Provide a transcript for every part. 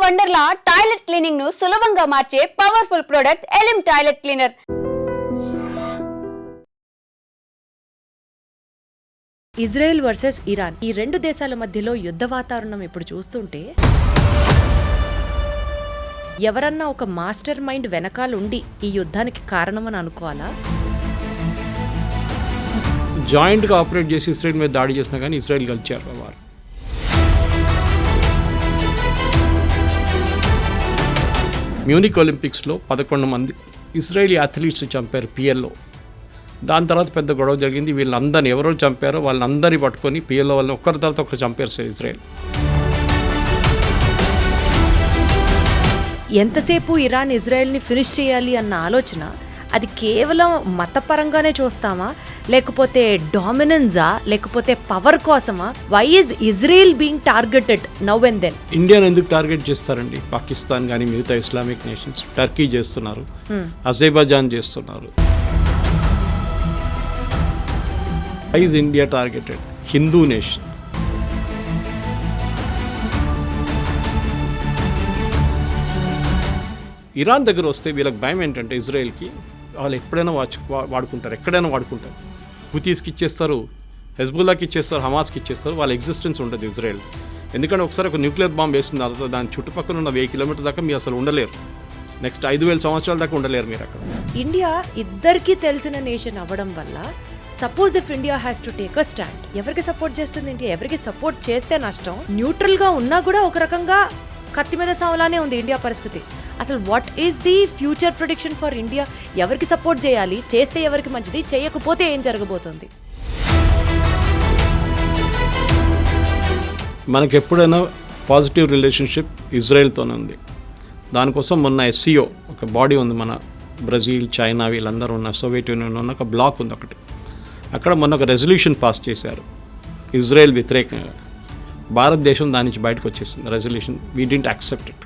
Wonderla toilet cleaning ను సులభంగా మార్చే పవర్ఫుల్ ప్రొడక్ట్ ఎలిమ్ toilet cleaner. Israel versus Iran, ఈ రెండు దేశాల మధ్యలో యుద్ధ వాతావరణం ఇప్పుడు చూస్తుంటే ఎవరన్నా ఒక మాస్టర్ మైండ్ వెనకాలుండి ఈ యుద్ధానికి కారణమని అనుకోవాలా? జాయింట్గా ఆపరేట్ చేసి ఇజ్రాయెల్ మీద దాడి చేసినా కానీ ఇజ్రాయెల్ గెలిచారు వారు. మ్యూనిక్ ఒలింపిక్స్లో 11 మంది ఇజ్రాయేలీ అథ్లీట్స్ చంపారు పిఎల్లో. దాని తర్వాత పెద్ద గొడవ జరిగింది. వీళ్ళందరినీ ఎవరో చంపారో వాళ్ళందరినీ పట్టుకొని పిఎల్లో వాళ్ళని ఒక్కరి తర్వాత ఒకరు చంపారు సార్ ఇజ్రాయెల్. ఎంతసేపు ఇరాన్ ఇజ్రాయెల్ని ఫినిష్ చేయాలి అన్న ఆలోచన అది కేవలం మతపరంగానే చూస్తామా, లేకపోతే డామినెన్సా, లేకపోతే పవర్ కోసమా? Why is Israel being targeted now and then? ఇండియాని ఎందుకు టార్గెట్ చేస్తారండి? పాకిస్తాన్ కానీ మిగతా ఇస్లామిక్ నేషన్స్, టర్కీ చేస్తున్నారు, అజర్బైజాన్ చేస్తున్నారు. Why is India targeted? Hindu nation. Iran దగ్గర వస్తే వీళ్ళకి భయం ఏంటంటే ఇజ్రాయెల్కి వాళ్ళు ఎప్పుడైనా వాడుకుంటారు, ఎక్కడైనా వాడుకుంటారు. హుతీస్కి ఇచ్చేస్తారు, హెజ్బుల్లాకి ఇచ్చేస్తారు, హమాస్కి ఇచ్చేస్తారు. వాళ్ళ ఎగ్జిస్టెన్స్ ఉంటుంది ఇజ్రాయెల్. ఎందుకంటే ఒకసారి ఒక న్యూక్లియర్ బాంబ్ వేసిన తర్వాత దాని చుట్టుపక్కల ఉన్న 1000 కిలోమీటర్ దాకా మీరు అసలు ఉండలేరు. నెక్స్ట్ 5000 సంవత్సరాల దాకా ఉండలేరు మీరు అక్కడ. ఇండియా ఇద్దరికీ తెలిసిన నేషన్ అవ్వడం వల్ల suppose if India has to take a stand, ఎవరికి సపోర్ట్ చేస్తుంది ఇండియా? ఎవరికి సపోర్ట్ చేస్తే నష్టం? న్యూట్రల్గా ఉన్నా కూడా ఒక రకంగా కత్తి మీద సావలానే ఉంది ఇండియా పరిస్థితి. అసలు what is the future prediction for India? ఎవరికి సపోర్ట్ చేయాలి? చేస్తే ఎవరికి మంచిది? చేయకపోతే ఏం జరగబోతుంది? మనకు ఎప్పుడైనా పాజిటివ్ రిలేషన్షిప్ ఇజ్రాయెల్తోనే ఉంది. దానికోసం మొన్న SCO ఒక బాడీ ఉంది, మన బ్రెజిల్, చైనా వీళ్ళందరూ ఉన్న సోవియట్ యూనియన్ ఉన్న ఒక బ్లాక్ ఉంది ఒకటి. అక్కడ మొన్న ఒక రెజల్యూషన్ పాస్ చేశారు ఇజ్రాయెల్ వ్యతిరేకంగా. భారతదేశం దాని నుంచి బయటకు వచ్చేసింది resolution. We didn't accept it.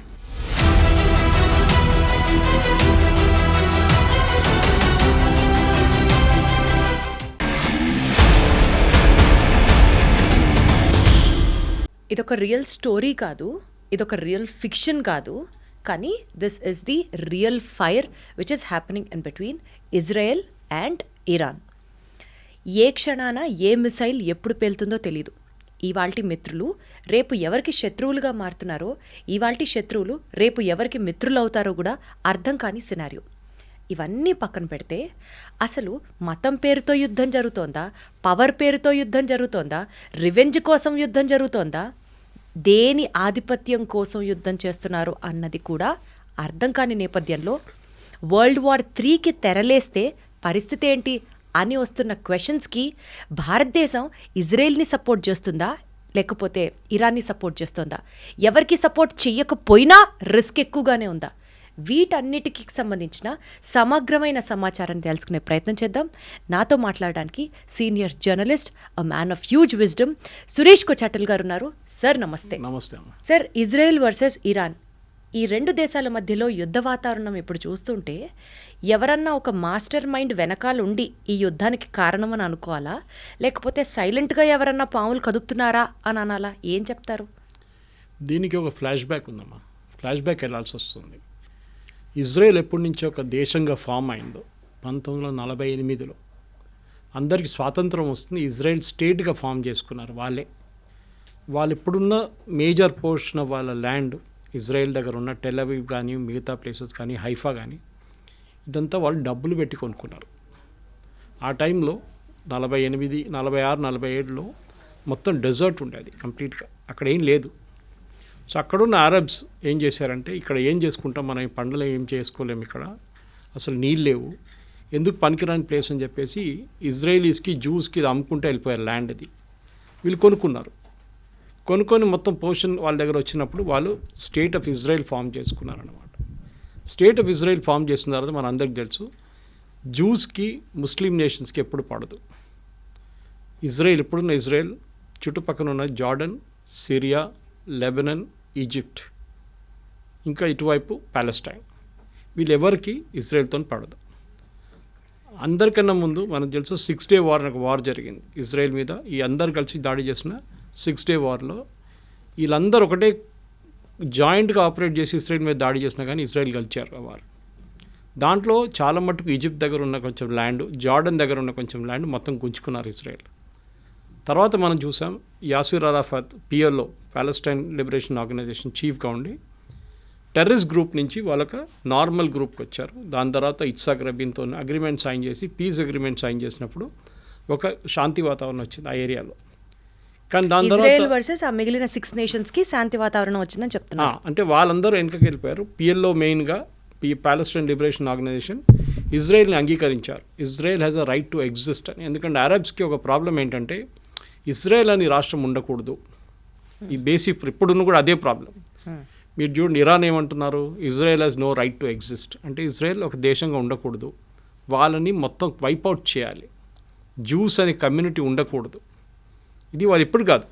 ఇదొక రియల్ స్టోరీ కాదు, ఇదొక రియల్ ఫిక్షన్ కాదు, కానీ this is the real fire which is happening in between Israel and Iran. ఏ క్షణాన ఏ మిసైల్ ఎప్పుడు పేలుతుందో తెలీదు. ఇవాల్టి మిత్రులు రేపు ఎవరికి శత్రువులుగా మారుతున్నారో, ఇవాల్టి శత్రువులు రేపు ఎవరికి మిత్రులు అవుతారో కూడా అర్థం కాని సినారియో. ఇవన్నీ పక్కన పెడితే అసలు మతం పేరుతో యుద్ధం జరుగుతోందా, పవర్ పేరుతో యుద్ధం జరుగుతోందా, రివెంజ్ కోసం యుద్ధం జరుగుతోందా, దేని ఆధిపత్యం కోసం యుద్ధం చేస్తున్నారు అన్నది కూడా అర్థం కాని నేపథ్యంలో World War IIIకి తెరలేస్తే పరిస్థితి ఏంటి అని వస్తున్న క్వశ్చన్స్కి భారతదేశం ఇజ్రాయెల్ని సపోర్ట్ చేస్తుందా, లేకపోతే ఇరాన్ని సపోర్ట్ చేస్తుందా? ఎవరికి సపోర్ట్ చెయ్యకపోయినా రిస్క్ ఎక్కువగానే ఉందా? వీటన్నిటికి సంబంధించిన సమగ్రమైన సమాచారం తెలుసుకునే ప్రయత్నం చేద్దాం. నాతో మాట్లాడడానికి senior journalist, a man of huge wisdom, Suresh Kochattil garu ఉన్నారు. సార్ నమస్తే. నమస్తే. సార్, ఇజ్రాయెల్ వర్సెస్ ఇరాన్, ఈ రెండు దేశాల మధ్యలో యుద్ధ వాతావరణం ఇప్పుడు చూస్తుంటే ఎవరన్నా ఒక మాస్టర్ మైండ్ వెనకాలుండి ఈ యుద్ధానికి కారణమని అనుకోవాలా, లేకపోతే సైలెంట్గా ఎవరన్నా పాములు కదుపుతున్నారా అని అనాలా? ఏం చెప్తారు? దీనికి ఒక ఫ్లాష్ బ్యాక్ ఉందమ్మా. ఫ్లాష్ బ్యాక్ వెళ్ళాల్సి వస్తుంది. ఇజ్రాయెల్ ఎప్పటి నుంచి ఒక దేశంగా ఫామ్ అయిందో 1948లో అందరికీ స్వాతంత్రం వస్తుంది. ఇజ్రాయెల్ స్టేట్గా ఫామ్ చేసుకున్నారు వాళ్ళు ఇప్పుడున్న మేజర్ పోర్షన్ ఆఫ్ వాళ్ళ ల్యాండ్ ఇజ్రాయెల్ దగ్గర ఉన్న టెల్ అవీవ్ కానీ మిగతా ప్లేసెస్ కానీ హైఫా కానీ ఇదంతా వాళ్ళు డబ్బులు పెట్టి కొనుక్కున్నారు. ఆ టైంలో 48, 46, 47లో మొత్తం డెజర్ట్ ఉండేది కంప్లీట్గా, అక్కడ ఏం లేదు. సో అక్కడున్న అరబ్స్ ఏం చేశారంటే, ఇక్కడ ఏం చేసుకుంటాం మనం, ఈ పంటలు ఏం చేసుకోలేము, ఇక్కడ అసలు నీళ్ళు లేవు, ఎందుకు పనికిరాని ప్లేస్ అని చెప్పేసి ఇజ్రాయలీస్కి, జూస్కి ఇది అమ్ముకుంటే వెళ్ళిపోయారు ల్యాండ్. అది వీళ్ళు కొనుక్కొని మొత్తం పోర్షన్ వాళ్ళ దగ్గర వచ్చినప్పుడు వాళ్ళు స్టేట్ ఆఫ్ ఇజ్రాయెల్ ఫామ్ చేసుకున్నారన్నమాట. స్టేట్ ఆఫ్ ఇజ్రాయెల్ ఫామ్ చేసిన తర్వాత మన అందరికి తెలుసు, జూస్కి ముస్లిం నేషన్స్కి ఎప్పుడు పడదు. ఇప్పుడున్న ఇజ్రాయెల్ చుట్టుపక్కల ఉన్న జార్డన్, సిరియా, లెబనన్, ఈజిప్ట్, ఇంకా ఇటువైపు పాలెస్టైన్, వీళ్ళెవరికి ఇజ్రాయెల్తో పడదు. అందరికన్నా ముందు మనకు తెలుసు 6 Day వార్ ఒక వార్ జరిగింది ఇజ్రాయెల్ మీద. ఈ అందరు కలిసి దాడి చేసిన 6 Day వార్లో వీళ్ళందరూ ఒకటే జాయింట్గా ఆపరేట్ చేసి ఇజ్రాయెల్ మీద దాడి చేసినా కానీ ఇజ్రాయెల్ గెలిచారు వారు. దాంట్లో చాలా మట్టుకు ఈజిప్ట్ దగ్గర ఉన్న కొంచెం ల్యాండ్, జార్డన్ దగ్గర ఉన్న కొంచెం ల్యాండ్ మొత్తం గుంజుకున్నారు ఇజ్రాయెల్. తర్వాత మనం చూసాం Yasser Arafat PLO, Palestine Liberation Organization చీఫ్గా ఉండి టెర్రరిస్ట్ గ్రూప్ నుంచి వాళ్ళకి నార్మల్ గ్రూప్కి వచ్చారు. దాని తర్వాత ఇత్సాక్ రబీన్తో అగ్రిమెంట్ సైన్ చేసి పీస్ అగ్రిమెంట్ సైన్ చేసినప్పుడు ఒక శాంతి వాతావరణం వచ్చింది ఆ ఏరియాలో. కానీ దాని ఇజ్రాయెల్ తర్వాత వర్సెస్ ఆ మిగిలిన 6 నేషన్స్కి శాంతి వాతావరణం వచ్చిందని చెప్తున్నారు. అంటే వాళ్ళందరూ వెనకకి వెళ్ళిపోయారు. పిఎల్ఓ మెయిన్గా ప్యాలెస్టైన్ లిబరేషన్ ఆర్గనైజేషన్ ఇజ్రాయెల్ని అంగీకరించారు. Israel has a right to exist అని. ఎందుకంటే అరబ్స్కి ఒక ప్రాబ్లం ఏంటంటే ఇజ్రాయెల్ అని రాష్ట్రం ఉండకూడదు. ఈ బేసిక్ ఇప్పుడున్న కూడా అదే ప్రాబ్లం. మీరు చూడండి, ఇరాన్ ఏమంటున్నారు, Israel has no right to exist. అంటే ఇజ్రాయెల్ ఒక దేశంగా ఉండకూడదు, వాళ్ళని మొత్తం వైపౌట్ చేయాలి, జ్యూస్ అనే కమ్యూనిటీ ఉండకూడదు. ఇది వాళ్ళు ఇప్పుడు కాదు,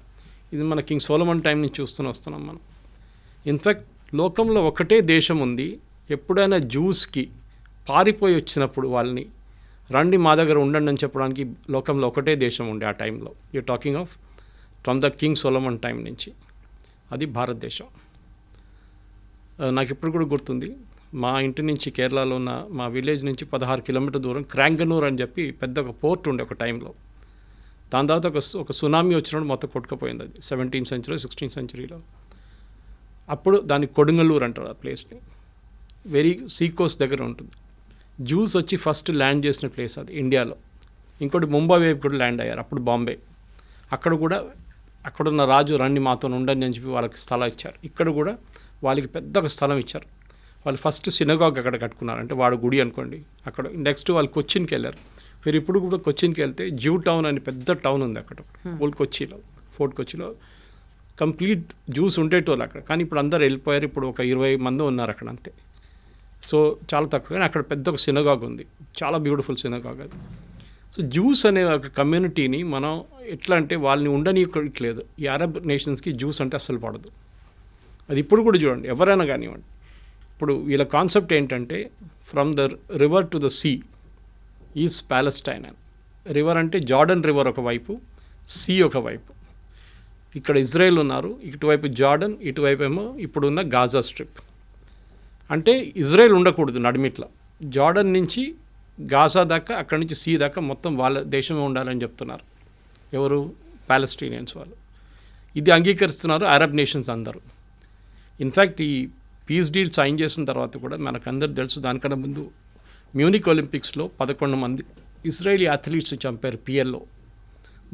ఇది మన కింగ్ సోలమన్ టైం నుంచి వస్తున్నాం మనం. ఇన్ఫ్యాక్ట్ లోకంలో ఒకటే దేశం ఉంది, ఎప్పుడైనా జ్యూస్కి పారిపోయి వచ్చినప్పుడు వాళ్ళని రండి మా దగ్గర ఉండండి అని చెప్పడానికి లోకంలో ఒకటే దేశం ఉండే ఆ టైంలో. You talking of from the king Solomon time నుంచి, అది భారతదేశం. నాకు ఇప్పుడు కూడా గుర్తుంది, మా ఇంటి నుంచి కేరళలో ఉన్న మా విలేజ్ నుంచి 16 కిలోమీటర్ దూరం క్రాంగనూర్ అని చెప్పి పెద్ద ఒక పోర్ట్ ఉండే ఒక టైంలో. దాని తర్వాత ఒక సునామీ వచ్చినప్పుడు మొత్తం కొట్టుకుపోయింది. అది 17th century 16th centuryలో. అప్పుడు దాన్ని కొడుంగలూరు అంటారు ఆ ప్లేస్ని. వెరీ సీ కోస్ట్ దగ్గర ఉంటుంది. జ్యూస్ వచ్చి ఫస్ట్ ల్యాండ్ చేసిన ప్లేస్ అది ఇండియాలో. ఇంకోటి ముంబై వైపు కూడా ల్యాండ్ అయ్యారు, అప్పుడు బాంబే. అక్కడ కూడా అక్కడున్న రాజు రండి మాతో ఉండండి అని చెప్పి వాళ్ళకి స్థలం ఇచ్చారు. ఇక్కడ కూడా వాళ్ళకి పెద్ద ఒక స్థలం ఇచ్చారు. వాళ్ళు ఫస్ట్ సినగాగ్ అక్కడ కట్టుకున్నారు, అంటే వాడు గుడి అనుకోండి. అక్కడ నెక్స్ట్ వాళ్ళు కొచ్చిన్కి వెళ్ళారు. మీరు ఇప్పుడు కూడా కొచ్చిన్కి వెళ్తే జ్యూ టౌన్ అని పెద్ద టౌన్ ఉంది అక్కడ, ఓల్డ్ కొచ్చిలో, ఫోర్ట్ కొచ్చిలో. కంప్లీట్ జ్యూస్ ఉండేటోళ్ళు అక్కడ, కానీ ఇప్పుడు అందరు వెళ్ళిపోయారు. ఇప్పుడు ఒక 20 మంది ఉన్నారు అక్కడ అంతే. సో చాలా తక్కువ, కానీ అక్కడ పెద్ద ఒక సినగాగ్ ఉంది, చాలా బ్యూటిఫుల్ సినగాగ్ అది. సో జ్యూస్ అనే ఒక కమ్యూనిటీని మనం ఎట్లా అంటే వాళ్ళని ఉండనీయట్లేదు. ఈ అరబ్ నేషన్స్కి జ్యూస్ అంటే అస్సలు పడదు. అది ఇప్పుడు కూడా చూడండి, ఎవరైనా కానివ్వండి. ఇప్పుడు వీళ్ళ కాన్సెప్ట్ ఏంటంటే from the river to the sea is Palestine అని. రివర్ అంటే జార్డన్ రివర్ ఒకవైపు, సీ ఒకవైపు. ఇక్కడ ఇజ్రాయెల్ ఉన్నారు, ఇటువైపు జార్డన్, ఇటువైపు ఏమో ఇప్పుడున్న గాజా స్ట్రిప్. అంటే ఇజ్రాయెల్ ఉండకూడదు నడిమిట్ల, జార్డన్ నుంచి గాజా దాకా, అక్కడి నుంచి సీ దాకా మొత్తం వాళ్ళ దేశమే ఉండాలని చెప్తున్నారు. ఎవరు? ప్యాలెస్టీనియన్స్ వాళ్ళు. ఇది అంగీకరిస్తున్నారు అరబ్ నేషన్స్ అందరూ. ఇన్ఫ్యాక్ట్ ఈ పీస్ డీల్ సైన్ చేసిన తర్వాత కూడా మనకందరూ తెలుసు, దానికన్నా ముందు మ్యూనిక్ ఒలింపిక్స్లో 11 మంది ఇజ్రాయేలీ అథ్లీట్స్ చంపారు పిఎల్ఓ.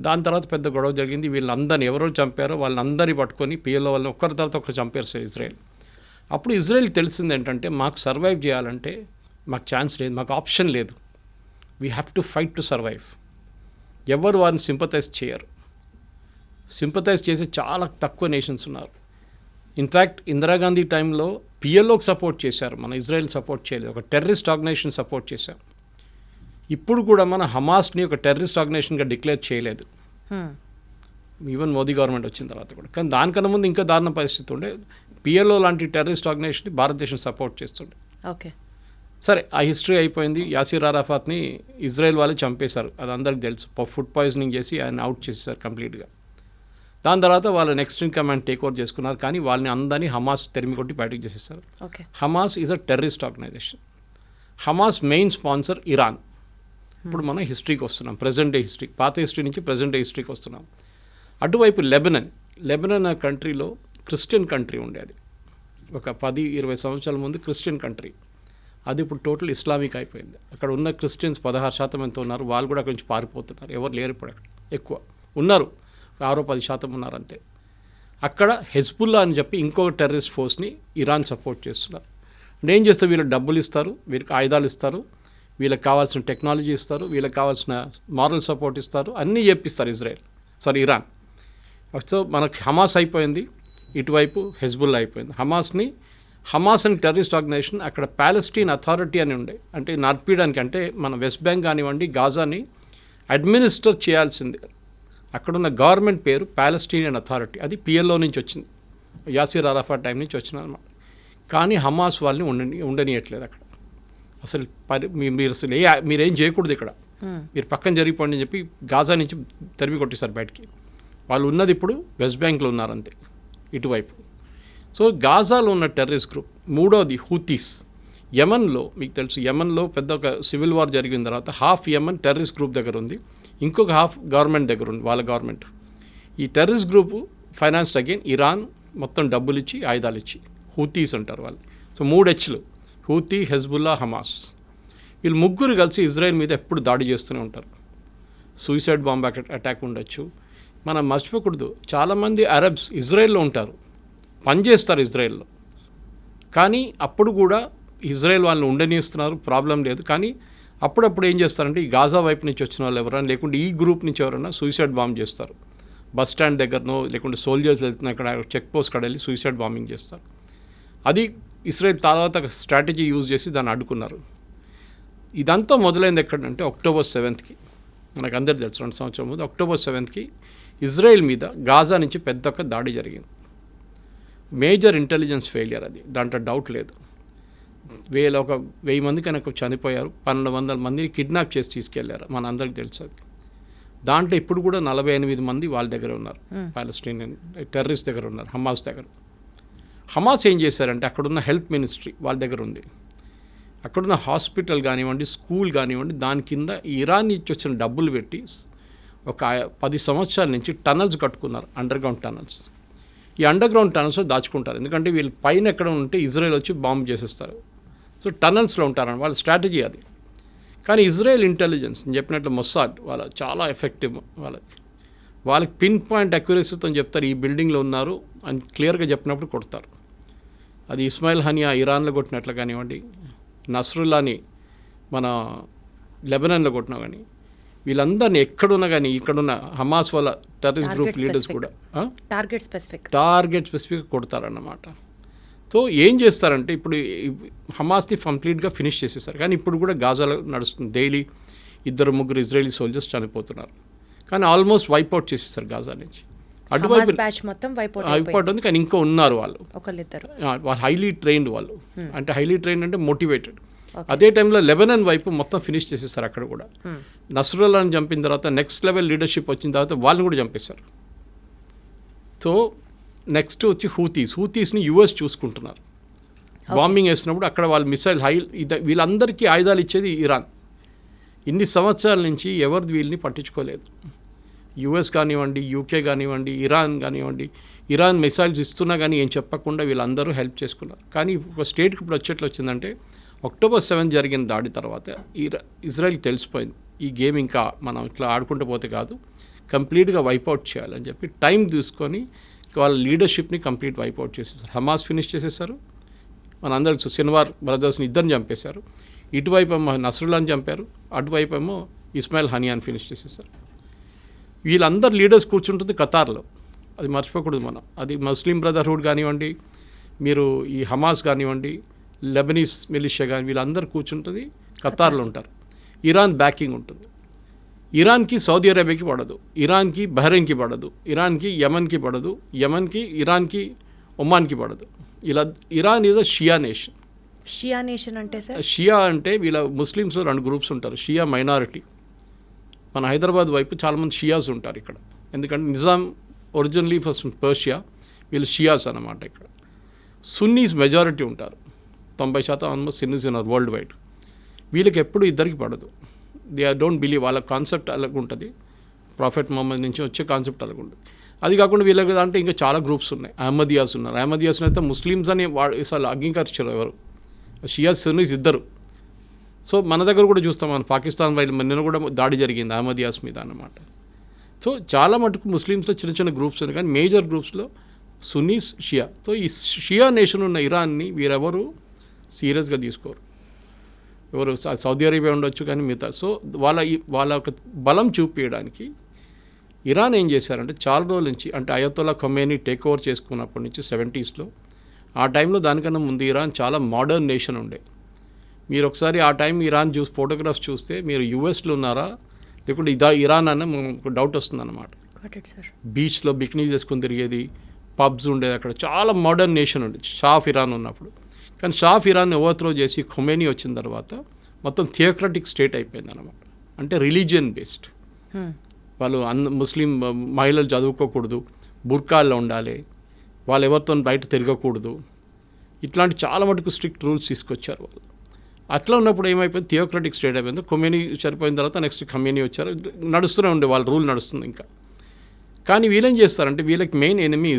దాని తర్వాత పెద్ద గొడవ జరిగింది. వీళ్ళందరినీ ఎవరో చంపారో వాళ్ళందరినీ పట్టుకొని పిఎల్ఓ వాళ్ళని ఒక్కరి తర్వాత ఒకరు చంపారు ఇజ్రాయెల్. అప్పుడు ఇజ్రాయెల్ తెలిసింది ఏంటంటే మాకు సర్వైవ్ చేయాలంటే మాకు ఛాన్స్ లేదు, మాకు ఆప్షన్ లేదు, we have to fight to survive. ఎవరు వారిని సింపథైజ్ చేయరు. సింపథైజ్ చేసే చాలా తక్కువ నేషన్స్ ఉన్నారు. ఇన్ఫ్యాక్ట్ ఇందిరాగాంధీ టైంలో పిఎల్ఓకి సపోర్ట్ చేశారు, మన ఇజ్రాయెల్ సపోర్ట్ చేయలేదు. ఒక టెర్రరిస్ట్ ఆర్గనైజేషన్ సపోర్ట్ చేశాం. ఇప్పుడు కూడా మన హమాస్ని ఒక టెర్రరిస్ట్ ఆర్గనైజేషన్గా డిక్లేర్ చేయలేదు, ఈవెన్ మోదీ గవర్నమెంట్ వచ్చిన తర్వాత కూడా. కానీ దానికన్నా ముందు ఇంకా దారుణ పరిస్థితి ఉండే. పిఎల్ఓ లాంటి టెర్రరిస్ట్ ఆర్గనైజేషన్ని భారతదేశం సపోర్ట్ చేస్తుండే. ఓకే, సరే ఆ హిస్టరీ అయిపోయింది. యాసిర్ అరాఫాత్ని ఇజ్రాయెల్ వాళ్ళు చంపేశారు, అది అందరికి తెలుసు. ఫుడ్ పాయిజనింగ్ చేసి ఆయన అవుట్ చేసేసారు కంప్లీట్గా. దాని తర్వాత వాళ్ళు next in command take over చేసుకున్నారు, కానీ వాళ్ళని అందరినీ హమాస్ తెరిమి కొట్టి బయటకు చేసేసారు. Okay, Hamas is a terrorist organization. Hamas main sponsor Iran. ఇప్పుడు మనం హిస్టరీకి వస్తున్నాం, ప్రజెంట్ డే హిస్టరీ, పాత హిస్టరీ నుంచి ప్రజెంట్ డే హిస్టరీకి వస్తున్నాం. అటువైపు లెబనన్ ఆ కంట్రీలో క్రిస్టియన్ కంట్రీ ఉండేది. ఒక 10-20 సంవత్సరాల ముందు క్రిస్టియన్ కంట్రీ, అది ఇప్పుడు టోటల్ ఇస్లామిక్ అయిపోయింది. అక్కడ ఉన్న క్రిస్టియన్స్ 16% ఎంత ఉన్నారు, వాళ్ళు కూడా అక్కడి నుంచి పారిపోతున్నారు. ఎవరు లేరు ఇప్పుడు అక్కడ, ఎక్కువ ఉన్నారు 6-10% ఉన్నారు అంతే. అక్కడ హెజ్బుల్లా అని చెప్పి ఇంకొక టెర్రరిస్ట్ ఫోర్స్ని ఇరాన్ సపోర్ట్ చేస్తున్నారు. అంటే ఏం చేస్తారు, వీళ్ళకి డబ్బులు ఇస్తారు, వీళ్ళకి ఆయుధాలు ఇస్తారు, వీళ్ళకి కావాల్సిన టెక్నాలజీ ఇస్తారు, వీళ్ళకి కావాల్సిన మారల్ సపోర్ట్ ఇస్తారు, అన్నీ చెప్పిస్తారు ఇరాన్. సో మనకి హమాస్ అయిపోయింది, ఇటువైపు హెజ్బుల్లా అయిపోయింది. హమాస్ అని టెర్రరిస్ట్ ఆర్గనైజేషన్ అక్కడ ప్యాలెస్టీన్ అథారిటీ అని ఉండే, అంటే నడిపించడానికి, అంటే మన వెస్ట్ బ్యాంక్ కానివ్వండి గాజాని అడ్మినిస్టర్ చేయాల్సింది. అక్కడున్న గవర్నమెంట్ పేరు ప్యాలెస్టీనియన్ అథారిటీ, అది పిఎల్ఓ నుంచి వచ్చింది, యాసిర్ అరాఫాత్ టైం నుంచి వచ్చింది అనమాట. కానీ హమాస్ వాళ్ళని ఉండనియట్లేదు అక్కడ. అసలు మీరు అసలు మీరేం చేయకూడదు ఇక్కడ, మీరు పక్కన జరిగిపోండి అని చెప్పి గాజా నుంచి తరిమి కొట్టేశారు బయటికి. వాళ్ళు ఉన్నది ఇప్పుడు వెస్ట్ బ్యాంక్లో ఉన్నారంతే, ఇటువైపు. సో గాజాలో ఉన్న టెర్రరిస్ట్ గ్రూప్. మూడోది హూతీస్. యమన్లో మీకు తెలుసు, యమన్లో పెద్ద ఒక సివిల్ వార్ జరిగిన తర్వాత హాఫ్ యమన్ టెర్రరిస్ట్ గ్రూప్ దగ్గర ఉంది, ఇంకొక హాఫ్ గవర్నమెంట్ దగ్గర ఉంది, వాళ్ళ గవర్నమెంట్. ఈ terrorist group financed again Iran, మొత్తం డబ్బులు ఇచ్చి ఆయుధాలు ఇచ్చి. హూతీస్ అంటారు వాళ్ళు. సో 3 హెచ్లు: హూతీ, హెజ్బుల్లా, హమాస్. వీళ్ళు ముగ్గురు కలిసి ఇజ్రాయెల్ మీద ఎప్పుడు దాడి చేస్తూనే ఉంటారు. సూసైడ్ బాంబ్ అటాక్ ఉండొచ్చు. మనం మర్చిపోకూడదు, చాలామంది అరబ్స్ ఇజ్రాయెల్లో ఉంటారు, పనిచేస్తారు ఇజ్రాయెల్లో. కానీ అప్పుడు కూడా ఇజ్రాయెల్ వాళ్ళని ఉండనిస్తున్నారు, ప్రాబ్లం లేదు. కానీ అప్పుడప్పుడు ఏం చేస్తారంటే ఈ గాజా వైపు నుంచి వచ్చిన వాళ్ళు ఎవరైనా, లేకుంటే ఈ గ్రూప్ నుంచి ఎవరైనా సూసైడ్ బాంబ్ చేస్తారు. బస్ స్టాండ్ దగ్గరనో లేకుంటే సోల్జర్స్ వెళ్తున్న అక్కడ చెక్ పోస్ట్ కాడ వెళ్ళి సూసైడ్ బాంబింగ్ చేస్తారు. అది ఇజ్రాయెల్ తర్వాత స్ట్రాటజీ యూజ్ చేసి దాన్ని అడ్డుకున్నారు. ఇదంతా మొదలైంది ఎక్కడంటే October 7th. మనకు అందరికీ తెలుసు, 2 సంవత్సరాల ముందు October 7th ఇజ్రాయెల్ మీద గాజా నుంచి పెద్ద ఒక దాడి జరిగింది. మేజర్ ఇంటెలిజెన్స్ ఫెయిలియర్ అది, దాంట్లో డౌట్ లేదు. 1000 మంది కనుక చనిపోయారు, 1200 మందిని కిడ్నాప్ చేసి తీసుకెళ్లారు, మన అందరికీ తెలుసు అది. దాంట్లో ఇప్పుడు కూడా 48 మంది వాళ్ళ దగ్గర ఉన్నారు, పాలస్టీనియన్ టెర్రరిస్ట్ దగ్గర ఉన్నారు, హమాస్ దగ్గర. హమాస్ ఏం చేశారంటే అక్కడున్న హెల్త్ మినిస్ట్రీ వాళ్ళ దగ్గర ఉంది, అక్కడున్న హాస్పిటల్ కానివ్వండి, స్కూల్ కానివ్వండి, దాని కింద ఇరాన్ నుంచి వచ్చిన డబ్బులు పెట్టి ఒక 10 సంవత్సరాల నుంచి టనల్స్ కట్టుకున్నారు, అండర్గ్రౌండ్ టనల్స్. ఈ అండర్గ్రౌండ్ టనల్స్లో దాచుకుంటారు, ఎందుకంటే వీళ్ళు పైన ఎక్కడ ఉంటే ఇజ్రాయెల్ వచ్చి బాంబు చేసేస్తారు. సో టనల్స్లో ఉంటారని వాళ్ళ స్ట్రాటజీ అది. కానీ ఇజ్రాయెల్ ఇంటెలిజెన్స్ చెప్పినట్లు మొస్సాడ్ వాళ్ళ చాలా ఎఫెక్టివ్. వాళ్ళకి పిన్ పాయింట్ అక్యురసీతో చెప్తారు ఈ బిల్డింగ్లో ఉన్నారు అని క్లియర్గా చెప్పినప్పుడు కొడతారు. అది ఇస్మాయిల్ హనియా ఇరాన్లో కొట్టినట్లు కానివ్వండి, నస్రుల్లాని మన లెబనాన్లో కొట్టినా కానీ, వీళ్ళందరినీ ఎక్కడున్నా కానీ ఇక్కడున్న హమాస్ వాళ్ళ టెర్రరిస్ట్ గ్రూప్ లీడర్స్ కూడా టార్గెట్ స్పెసిఫిక్గా కొడతారన్నమాట. సో ఏం చేస్తారంటే ఇప్పుడు హమాస్ని కంప్లీట్గా ఫినిష్ చేసేసారు, కానీ ఇప్పుడు కూడా గాజాలో నడుస్తుంది. డైలీ 2-3 ఇజ్రాయలీ సోల్జర్స్ చనిపోతున్నారు, కానీ ఆల్మోస్ట్ వైప్అవుట్ చేసేసారు గాజా నుంచి. అటువైపు వైప్అవుట్ ఉంది, కానీ ఇంకా ఉన్నారు వాళ్ళు హైలీ ట్రైన్డ్ వాళ్ళు. అంటే హైలీ ట్రైన్డ్ అంటే మోటివేటెడ్. అదే టైంలో లెబనాన్ వైపు మొత్తం ఫినిష్ చేసేసారు అక్కడ కూడా. నస్రుల్లాని చంపిన తర్వాత నెక్స్ట్ లెవెల్ లీడర్షిప్ వచ్చిన తర్వాత వాళ్ళని కూడా చంపేశారు. సో నెక్స్ట్ వచ్చి హూతీస్ని యుఎస్ చూసుకుంటున్నారు. బాంబింగ్ వేసినప్పుడు అక్కడ వాళ్ళు మిసైల్ వీళ్ళందరికీ ఆయుధాలు ఇచ్చేది ఇరాన్. ఇన్ని సంవత్సరాల నుంచి ఎవరిది వీళ్ళని పట్టించుకోలేదు. యుఎస్ కానివ్వండి, యూకే కానివ్వండి, ఇరాన్ కానివ్వండి, ఇరాన్ మిసైల్స్ ఇస్తున్నా కానీ ఏం చెప్పకుండా వీళ్ళందరూ హెల్ప్ చేసుకున్నారు. కానీ ఒక స్టేట్కి ఇప్పుడు వచ్చేట్లు వచ్చిందంటే October 7th జరిగిన దాడి తర్వాత ఇజ్రాయెల్కి తెలిసిపోయింది ఈ గేమ్ ఇంకా మనం ఇట్లా ఆడుకుంటూ పోతే కాదు, కంప్లీట్గా వైప్అవుట్ చేయాలని చెప్పి టైం తీసుకొని వాళ్ళ లీడర్షిప్ని కంప్లీట్ వైప్అవుట్ చేసేసారు. హమాస్ ఫినిష్ చేసేసారు, మనందరూ సిన్వార్ బ్రదర్స్ని ఇద్దరిని చంపేశారు. ఇటువైపు ఏమో నస్రుల్లాని చంపారు, అటువైపు ఏమో ఇస్మాయిల్ హనియాని ఫినిష్ చేసేసారు. వీళ్ళందరు లీడర్స్ కూర్చుంటుంది ఖతార్లో, అది మర్చిపోకూడదు మనం. అది ముస్లిం బ్రదర్హుడ్ కానివ్వండి, మీరు ఈ హమాస్ కానివ్వండి, లెబనీస్ మిలిషియా కానీ, వీళ్ళందరూ కూర్చుంటుంది ఖతార్లో ఉంటారు. ఇరాన్ బ్యాకింగ్ ఉంటుంది. ఇరాన్కి సౌదీ అరేబియాకి పడదు, ఇరాన్కి బహ్రెయిన్కి పడదు, ఇరాన్కి యమన్కి పడదు, యమన్కి ఇరాన్కి ఒమాన్కి పడదు. ఇలా Iran is a Shia nation. Shia nation అంటే సార్, షియా అంటే వీళ్ళ ముస్లిమ్స్లో 2 గ్రూప్స్ ఉంటారు. షియా మైనారిటీ, మన హైదరాబాద్ వైపు చాలామంది షియాస్ ఉంటారు ఇక్కడ, ఎందుకంటే నిజాం ఒరిజినలీ ఫస్ట్ పర్షియా, వీళ్ళు షియాస్ అన్నమాట. ఇక్కడ సున్నీస్ మెజారిటీ ఉంటారు, 90% ఆల్మోస్ట్ సున్నీస్ ఉన్నారు వరల్డ్ వైడ్. వీళ్ళకి ఎప్పుడు ఇద్దరికి పడదు. దే డోంట్ బిలీవ్, వాళ్ళ కాన్సెప్ట్ అలాగ ఉంటుంది, ప్రాఫెట్ మొహమ్మద్ నుంచి వచ్చే కాన్సెప్ట్ అలాగ ఉంటుంది. అది కాకుండా వీళ్ళకి అంటే ఇంకా చాలా గ్రూప్స్ ఉన్నాయి. అహ్మదియాస్ ఉన్నారు, అహ్మదియాస్ని అయితే ముస్లిమ్స్ అని అసలు అంగీకరించారు ఎవరు, షియాస్ సున్నీస్ ఇద్దరు. సో మన దగ్గర కూడా చూస్తాం, మన పాకిస్తాన్ వైపు నిన్న కూడా దాడి జరిగింది అహ్మదియాస్ మీద అన్నమాట. సో చాలా మటుకు ముస్లిమ్స్లో చిన్న చిన్న గ్రూప్స్ ఉన్నాయి, కానీ మేజర్ గ్రూప్స్లో సున్నీస్, షియా. సో ఈ షియా నేషన్ ఉన్న ఇరాన్ని వీరెవరు సీరియస్గా తీసుకోరు. ఎవరు సౌదీ అరేబియా ఉండొచ్చు కానీ మిగతా. సో వాళ్ళ ఒక బలం చూపించడానికి ఇరాన్ ఏం చేశారంటే చాలా రోజుల నుంచి, అంటే అయతొల్లా ఖొమైనీ టేక్ ఓవర్ చేసుకున్నప్పటి నుంచి 70s, ఆ టైంలో దానికన్నా ముందు ఇరాన్ చాలా మోడర్న్ నేషన్ ఉండే. మీరు ఒకసారి ఆ టైం ఇరాన్ ఫోటోగ్రాఫ్స్ చూస్తే మీరు యూఎస్లో ఉన్నారా లేకుంటే ఇరాన్ అన్న ఒక డౌట్ వస్తుంది అన్నమాట. బీచ్లో బికినీస్ వేసుకొని తిరిగేది, పబ్స్ ఉండేది, అక్కడ చాలా మోడర్న్ నేషన్ ఉండేది షా ఆఫ్ ఇరాన్ ఉన్నప్పుడు. కానీ షా ఆఫ్ ఇరాన్ని ఓవర్త్రో చేసి ఖొమైనీ వచ్చిన తర్వాత మొత్తం థియోక్రటిక్ స్టేట్ అయిపోయింది అన్నమాట. అంటే రిలీజియన్ బేస్డ్. వాళ్ళు ముస్లిం మహిళలు చదువుకోకూడదు, బుర్కాల్లో ఉండాలి, వాళ్ళు ఎవరితో బయట తిరగకూడదు, ఇట్లాంటి చాలా మటుకు స్ట్రిక్ట్ రూల్స్ తీసుకొచ్చారు వాళ్ళు. అట్లా ఉన్నప్పుడు ఏమైపోయింది, థియోక్రటిక్ స్టేట్ అయిపోయింది. కొమ్యూని చనిపోయిన తర్వాత నెక్స్ట్ కమ్యూని వచ్చారు, నడుస్తూనే ఉండే వాళ్ళ రూల్ నడుస్తుంది ఇంకా. కానీ వీళ్ళేం చేస్తారంటే వీళ్ళకి మెయిన్ ఎనిమీ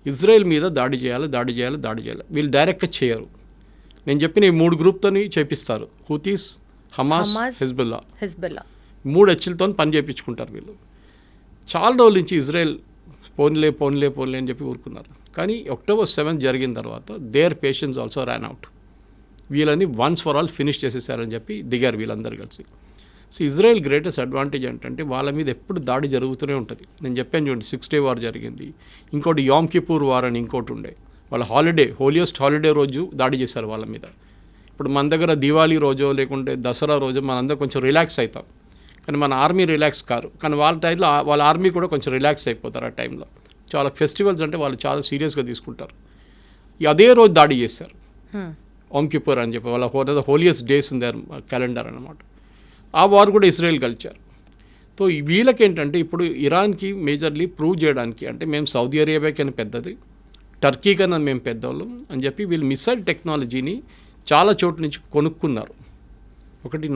ఇజ్రాయెల్ మీద దాడి చేయాలి. వీళ్ళు డైరెక్ట్గా చేయరు. నేను చెప్పిన ఈ 3 గ్రూప్తోని చేపిస్తారు, హూతీస్, హమాస్, హిజ్బుల్లా. 3 హెచ్లతో పని చేయించుకుంటారు వీళ్ళు. చాలా రోజుల నుంచి ఇజ్రాయెల్ పోన్లే అని చెప్పి ఊరుకున్నారు. కానీ October 7 జరిగిన తర్వాత their patience also ran out. వీళ్ళని వన్స్ ఫర్ ఆల్ ఫినిష్ చేసేసారని చెప్పి దిగారు వీళ్ళందరూ కలిసి. సో ఇజ్రాయెల్ గ్రేటెస్ట్ అడ్వాంటేజ్ ఏంటంటే వాళ్ళ మీద ఎప్పుడు దాడి జరుగుతూనే ఉంటుంది. నేను చెప్పాను చూడండి, 6 Day వార్ జరిగింది, ఇంకోటి యామ్ కిపూర్ వార్ అని ఇంకోటి ఉండే. వాళ్ళ హోలియెస్ట్ హాలిడే రోజు దాడి చేశారు వాళ్ళ మీద. ఇప్పుడు మన దగ్గర దివాళీ రోజో లేకుంటే దసరా రోజు మనందరం కొంచెం రిలాక్స్ అవుతాం, కానీ మన ఆర్మీ రిలాక్స్ కారు. కానీ వాళ్ళ టైంలో వాళ్ళ ఆర్మీ కూడా కొంచెం రిలాక్స్ అయిపోతారు ఆ టైంలో. చాలా ఫెస్టివల్స్ అంటే వాళ్ళు చాలా సీరియస్గా తీసుకుంటారు. అదే రోజు దాడి చేశారు, యామ్ కిపూర్ అని చెప్పి. వాళ్ళ holiest days in their calendar అనమాట. ఆ వార్ కూడా ఇజ్రాయెల్ గెలిచారు. సో వీళ్ళకేంటంటే ఇప్పుడు ఇరాన్కి మేజర్లీ ప్రూవ్ చేయడానికి, అంటే మేము సౌదీ అరేబియా కన్నా పెద్దది, టర్కీ కన్నా మేము పెద్దవాళ్ళం అని చెప్పి వీళ్ళు మిసైల్ టెక్నాలజీని చాలా చోట్ల నుంచి కొనుక్కున్నారు. ఒకటి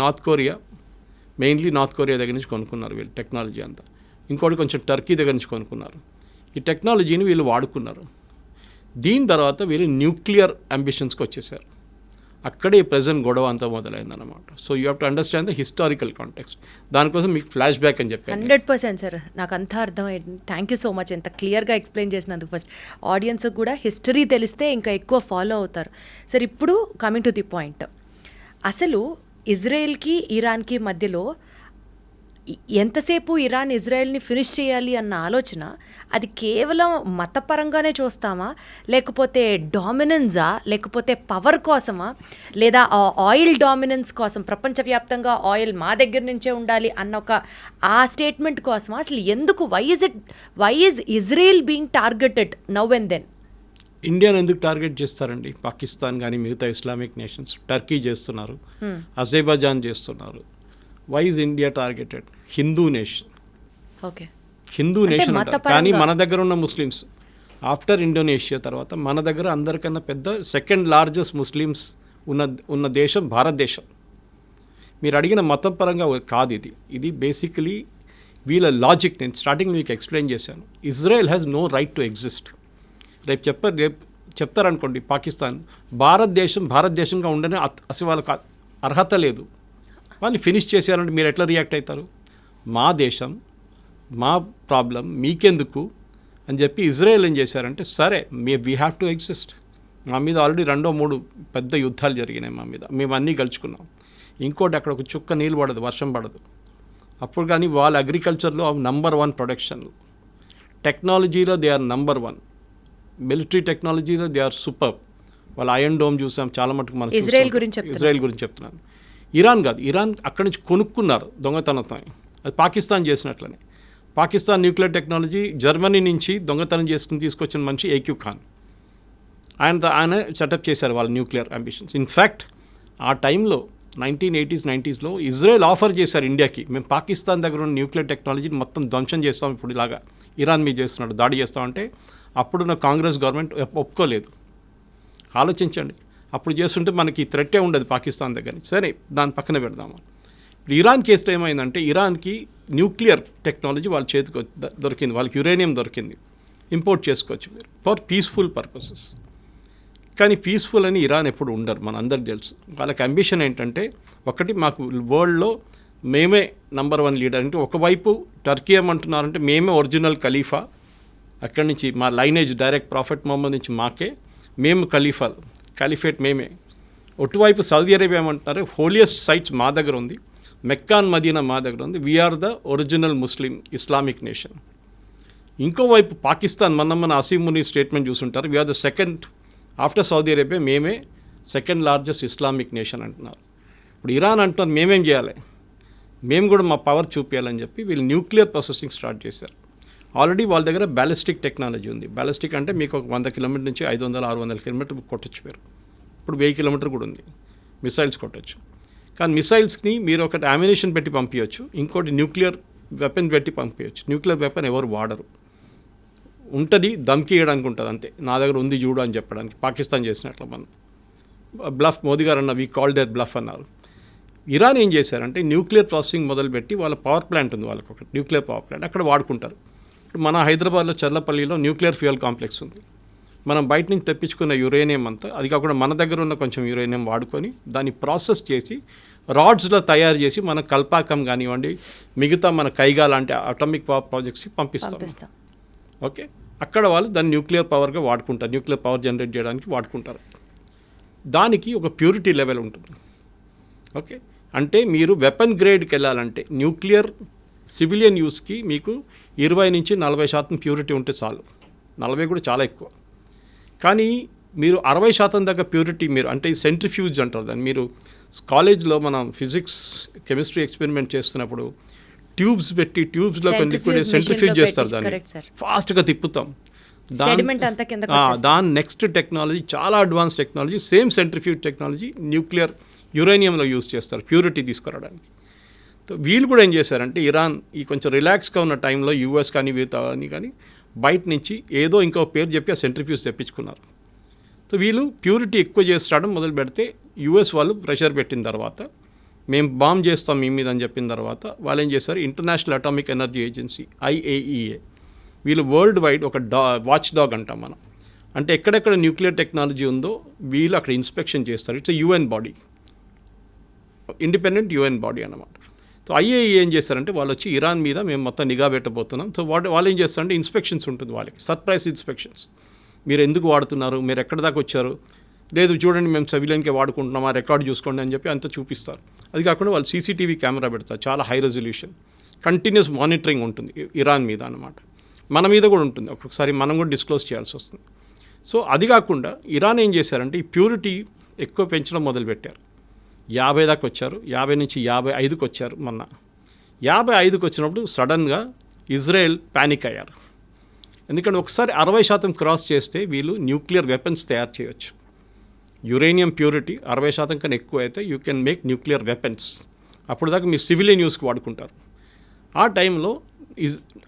మెయిన్లీ నార్త్ కొరియా దగ్గర నుంచి కొనుక్కున్నారు వీళ్ళు టెక్నాలజీ అంతా. ఇంకోటి కొంచెం టర్కీ దగ్గర నుంచి కొనుక్కున్నారు. ఈ టెక్నాలజీని వీళ్ళు వాడుకున్నారు. దీని తర్వాత వీళ్ళు న్యూక్లియర్ అంబిషన్స్కి వచ్చేసారు. అక్కడే ప్రజెంట్ గొడవ అంతా మొదలైందన్నమాట. So you have to understand the historical context. దానికోసం మీకు ఫ్లాష్ బ్యాక్ అని చెప్పాను. 100% సార్, నాకు అంతా అర్థమైంది. థ్యాంక్ యూ సో మచ్, ఎంత క్లియర్గా ఎక్స్ప్లెయిన్ చేసినందుకు. ఫస్ట్ ఆడియన్స్కి కూడా హిస్టరీ తెలిస్తే ఇంకా ఎక్కువ ఫాలో అవుతారు. సార్, ఇప్పుడు కమింగ్ టు ది పాయింట్, అసలు ఇజ్రాయెల్కి ఇరాన్కి మధ్యలో ఎంతసేపు ఇరాన్ ఇజ్రాయెల్ని ఫినిష్ చేయాలి అన్న ఆలోచన, అది కేవలం మతపరంగానే చూస్తామా, లేకపోతే డామినెన్సా, లేకపోతే పవర్ కోసమా, లేదా ఆయిల్ డామినెన్స్ కోసం, ప్రపంచవ్యాప్తంగా ఆయిల్ మా దగ్గర నుంచే ఉండాలి అన్న ఆ స్టేట్మెంట్ కోసమా? అసలు ఎందుకు, why is Israel being targeted now and then? ఇండియాను ఎందుకు టార్గెట్ చేస్తారండి? పాకిస్తాన్ కానీ మిగతా ఇస్లామిక్ నేషన్స్, టర్కీ చేస్తున్నారు, అజర్బైజాన్ చేస్తున్నారు. Why is India targeted? Hindu nation. Okay, Hindu nation కానీ మన దగ్గర ఉన్న ముస్లిమ్స్ ఆఫ్టర్ ఇండోనేషియా తర్వాత మన దగ్గర అందరికన్నా పెద్ద సెకండ్ లార్జెస్ట్ ముస్లిమ్స్ ఉన్న దేశం భారతదేశం. మీరు అడిగిన మతం పరంగా కాదు ఇది బేసికలీ వీళ్ళ లాజిక్. నేను స్టార్టింగ్ మీకు ఎక్స్ప్లెయిన్ చేశాను. Israel has no right to exist. రేపు చెప్తారనుకోండి పాకిస్తాన్, భారతదేశంగా ఉండనే అసలు వాళ్ళకి అర్హత లేదు, వాళ్ళని ఫినిష్ చేసేయాలంటే మీరు ఎట్లా రియాక్ట్ అవుతారు? మా దేశం, మా ప్రాబ్లం మీకెందుకు అని చెప్పి ఇజ్రాయెల్ ఏం చేశారంటే, సరే వీ హ్యావ్ టు ఎగ్జిస్ట్. మా మీద ఆల్రెడీ 2-3 పెద్ద యుద్ధాలు జరిగినాయి మా మీద, మేము అన్నీ గెలుచుకున్నాం. ఇంకోటి అక్కడ ఒక చుక్క నీళ్ళు పడదు, వర్షం పడదు. అప్పుడు కానీ వాళ్ళ అగ్రికల్చర్లో నంబర్ 1 ప్రొడక్షన్, టెక్నాలజీలో దే ఆర్ నంబర్ 1, మిలిటరీ టెక్నాలజీలో దే ఆర్ సూపర్. వాళ్ళ ఐరన్ డోమ్ చూసాం చాలా మటుకు. మనం ఇజ్రాయెల్ గురించి చెప్తున్నాను. ఇరాన్ కాదు, ఇరాన్ అక్కడి నుంచి కొనుక్కున్నారు దొంగతనంతో. అది పాకిస్తాన్ చేసినట్లనే. పాకిస్తాన్ న్యూక్లియర్ టెక్నాలజీ జర్మనీ నుంచి దొంగతనం తీసుకొచ్చిన మనిషి ఏక్యూ ఖాన్. ఆయన సెటప్ చేశారు వాళ్ళ న్యూక్లియర్ అంబిషన్స్. ఇన్ఫ్యాక్ట్ ఆ టైంలో 1980s 90sలో ఇజ్రాయెల్ ఆఫర్ చేశారు ఇండియాకి, మేము పాకిస్తాన్ దగ్గర ఉన్న న్యూక్లియర్ టెక్నాలజీని మొత్తం ధ్వంసం చేస్తాం, ఇప్పుడు ఇలాగా ఇరాన్ మీద చేస్తున్నాడు, దాడి చేస్తామంటే అప్పుడున్న కాంగ్రెస్ గవర్నమెంట్ ఒప్పుకోలేదు. ఆలోచించండి, అప్పుడు చేస్తుంటే మనకి థ్రెట్టే ఉండదు పాకిస్తాన్ దగ్గర. సరే, దాని పక్కన పెడదాము. ఇప్పుడు ఇరాన్ కేసులో ఏమైందంటే, ఇరాన్కి న్యూక్లియర్ టెక్నాలజీ వాళ్ళ చేతికి దొరికింది, వాళ్ళకి యురేనియం దొరికింది, ఇంపోర్ట్ చేసుకోవచ్చు మీరు ఫర్ పీస్ఫుల్ పర్పసెస్. కానీ పీస్ఫుల్ అని ఇరాన్ ఎప్పుడు ఉండరు, మన అందరికి తెలుసు. వాళ్ళకి అంబిషన్ ఏంటంటే, ఒకటి మాకు వరల్డ్లో మేమే నంబర్ 1 లీడర్. అంటే ఒకవైపు టర్కీ ఏమంటున్నారంటే మేమే ఒరిజినల్ ఖలీఫా, అక్కడి నుంచి మా లైనేజ్ డైరెక్ట్ ప్రాఫెట్ మొహమ్మద్ నుంచి మాకే, మేము ఖలీఫేట్ మేమే. ఒటువైపు సౌదీ అరేబియా ఏమంటున్నారు, హోలియెస్ట్ సైట్స్ మా దగ్గర ఉంది, మెక్కాన్ మదీనా మా దగ్గర ఉంది, we're the original Muslim Islamic nation. ఇంకోవైపు పాకిస్తాన్, మన అసీం ముని స్టేట్మెంట్ చూసుంటారు, we're the second after Saudi Arabia, మేమే సెకండ్ లార్జెస్ట్ ఇస్లామిక్ నేషన్ అంటున్నారు. ఇప్పుడు ఇరాన్ అంటున్నారు మేమేం చేయాలి, మేము కూడా మా పవర్ చూపించాలని చెప్పి వీళ్ళు న్యూక్లియర్ ప్రాసెసింగ్ స్టార్ట్ చేశారు. ఆల్రెడీ వాళ్ళ దగ్గర బ్యాలిస్టిక్ టెక్నాలజీ ఉంది. బ్యాలిస్టిక్ అంటే మీకు ఒక 100 కిలోమీటర్ నుంచి 500-600 కిలోమీటర్ కొట్టచ్చు మీరు. ఇప్పుడు 1000 కిలోమీటర్ కూడా ఉంది, మిసైల్స్ కొట్టచ్చు. కానీ మిసైల్స్ని మీరు ఒకటి అమ్యునిషన్ పెట్టి పంపించవచ్చు, ఇంకోటి న్యూక్లియర్ వెపన్ పెట్టి పంపించవచ్చు. న్యూక్లియర్ వెపన్ ఎవరు వాడరు. ఉంటుంది, దమ్కి ఇవ్వడానికి ఉంటుంది అంతే, నా దగ్గర ఉంది చూడు అని చెప్పడానికి. పాకిస్తాన్ చేసినట్లు మనం బ్లఫ్, మోదీ గారు అన్న వీ కాల్ దేర్ బ్లఫ్ అన్నారు. ఇరాన్ ఏం చేశారంటే న్యూక్లియర్ ప్రాసెసింగ్ మొదలుపెట్టి వాళ్ళ పవర్ ప్లాంట్ ఉంది, వాళ్ళకి ఒక న్యూక్లియర్ పవర్ ప్లాంట్ అక్కడ వాడుకుంటారు. ఇప్పుడు మన హైదరాబాద్లో చర్లపల్లిలో న్యూక్లియర్ ఫ్యూయల్ కాంప్లెక్స్ ఉంది. మనం బయట నుంచి తెప్పించుకున్న యురేనియం అంతా, అది కాకుండా మన దగ్గర ఉన్న కొంచెం యురేనియం వాడుకొని దాన్ని ప్రాసెస్ చేసి రాడ్స్లో తయారు చేసి మన కల్పాకం కానివ్వండి, మిగతా మన కైగా లాంటి అటామిక్ పవర్ ప్రాజెక్ట్స్కి పంపిస్తాం. ఓకే, అక్కడ వాళ్ళు దాన్ని న్యూక్లియర్ పవర్గా వాడుకుంటారు, న్యూక్లియర్ పవర్ జనరేట్ చేయడానికి వాడుకుంటారు. దానికి ఒక ప్యూరిటీ లెవెల్ ఉంటుంది. ఓకే, అంటే మీరు వెపన్ గ్రేడ్కి వెళ్ళాలంటే న్యూక్లియర్ సివిలియన్ యూస్కి మీకు 20-40% ప్యూరిటీ ఉంటే చాలు. 40 కూడా చాలా ఎక్కువ. కానీ మీరు 60% దాకా ప్యూరిటీ, మీరు అంటే ఈ సెంట్రిఫ్యూజ్ అంటారు దాన్ని. మీరు కాలేజ్లో మనం ఫిజిక్స్ కెమిస్ట్రీ ఎక్స్పెరిమెంట్ చేస్తున్నప్పుడు ట్యూబ్స్ పెట్టి ట్యూబ్స్లో కొన్ని లిక్విడ్ సెంట్రిఫ్యూజ్ చేస్తారు, దాన్ని ఫాస్ట్గా తిప్పుతాం. దాని నెక్స్ట్ టెక్నాలజీ చాలా advance technology, same centrifuge technology nuclear యురేనియంలో యూజ్ చేస్తారు ప్యూరిటీ తీసుకురావడానికి. వీళ్ళు కూడా ఏం చేశారంటే ఇరాన్ ఈ కొంచెం రిలాక్స్గా ఉన్న టైంలో యూఎస్ కానీ వీళ్ళని కానీ బయట నుంచి ఏదో ఇంకో పేరు చెప్పి ఆ సెంట్రిఫ్యూజ్ తెప్పించుకున్నారు. సో వీళ్ళు ప్యూరిటీ ఎక్కువ చేస్తాడం మొదలు పెడితే యూఎస్ వాళ్ళు ప్రెషర్ పెట్టిన తర్వాత మేము బాంబ్ చేస్తాం మీ మీద అని చెప్పిన తర్వాత వాళ్ళు ఏం చేశారు, international atomic energy agency IAEA, వీళ్ళు వరల్డ్ వైడ్ ఒక వాచ్ డాగ్ అంటాం మనం. అంటే ఎక్కడెక్కడ న్యూక్లియర్ టెక్నాలజీ ఉందో వీళ్ళు అక్కడ ఇన్స్పెక్షన్ చేస్తారు. It's UN body, independent UN body అన్నమాట. సో IAEA ఏం చేస్తారంటే వాళ్ళు వచ్చి ఇరాన్ మీద మేము మొత్తం నిఘా పెట్టబోతున్నాం. సో వాళ్ళు ఏం చేస్తారంటే ఇన్స్పెక్షన్స్ ఉంటుంది వాళ్ళకి, సర్ప్రైజ్ ఇన్స్పెక్షన్స్. మీరు ఎందుకు వాడుతున్నారు, మీరు ఎక్కడి దాకా వచ్చారు, లేదు చూడండి మేము సివిలియన్కే వాడుకుంటున్నాం, ఆ రికార్డు చూసుకోండి అని చెప్పి అంతా చూపిస్తారు. అది కాకుండా వాళ్ళు CCTV కెమెరా పెడతారు, చాలా హై రెజల్యూషన్, కంటిన్యూస్ మానిటరింగ్ ఉంటుంది ఇరాన్ మీద అన్నమాట. మన మీద కూడా ఉంటుంది, ఒక్కొక్కసారి మనం కూడా డిస్క్లోజ్ చేయాల్సి వస్తుంది. సో అది కాకుండా ఇరాన్ ఏం చేశారంటే ఈ ప్యూరిటీ ఎక్కువ పెంచడం మొదలుపెట్టారు. 50 దాకా వచ్చారు, 50 నుంచి 55కి వచ్చారు. మొన్న 55కి వచ్చినప్పుడు సడన్గా ఇజ్రాయెల్ ప్యానిక్ అయ్యారు. ఎందుకంటే ఒకసారి 60% క్రాస్ చేస్తే వీళ్ళు న్యూక్లియర్ వెపన్స్ తయారు చేయొచ్చు. యురేనియం ప్యూరిటీ 60% కన్నా ఎక్కువ అయితే you can make nuclear weapons. అప్పుడు దాకా మీ సివిలియన్ యూస్కి వాడుకుంటారు. ఆ టైంలో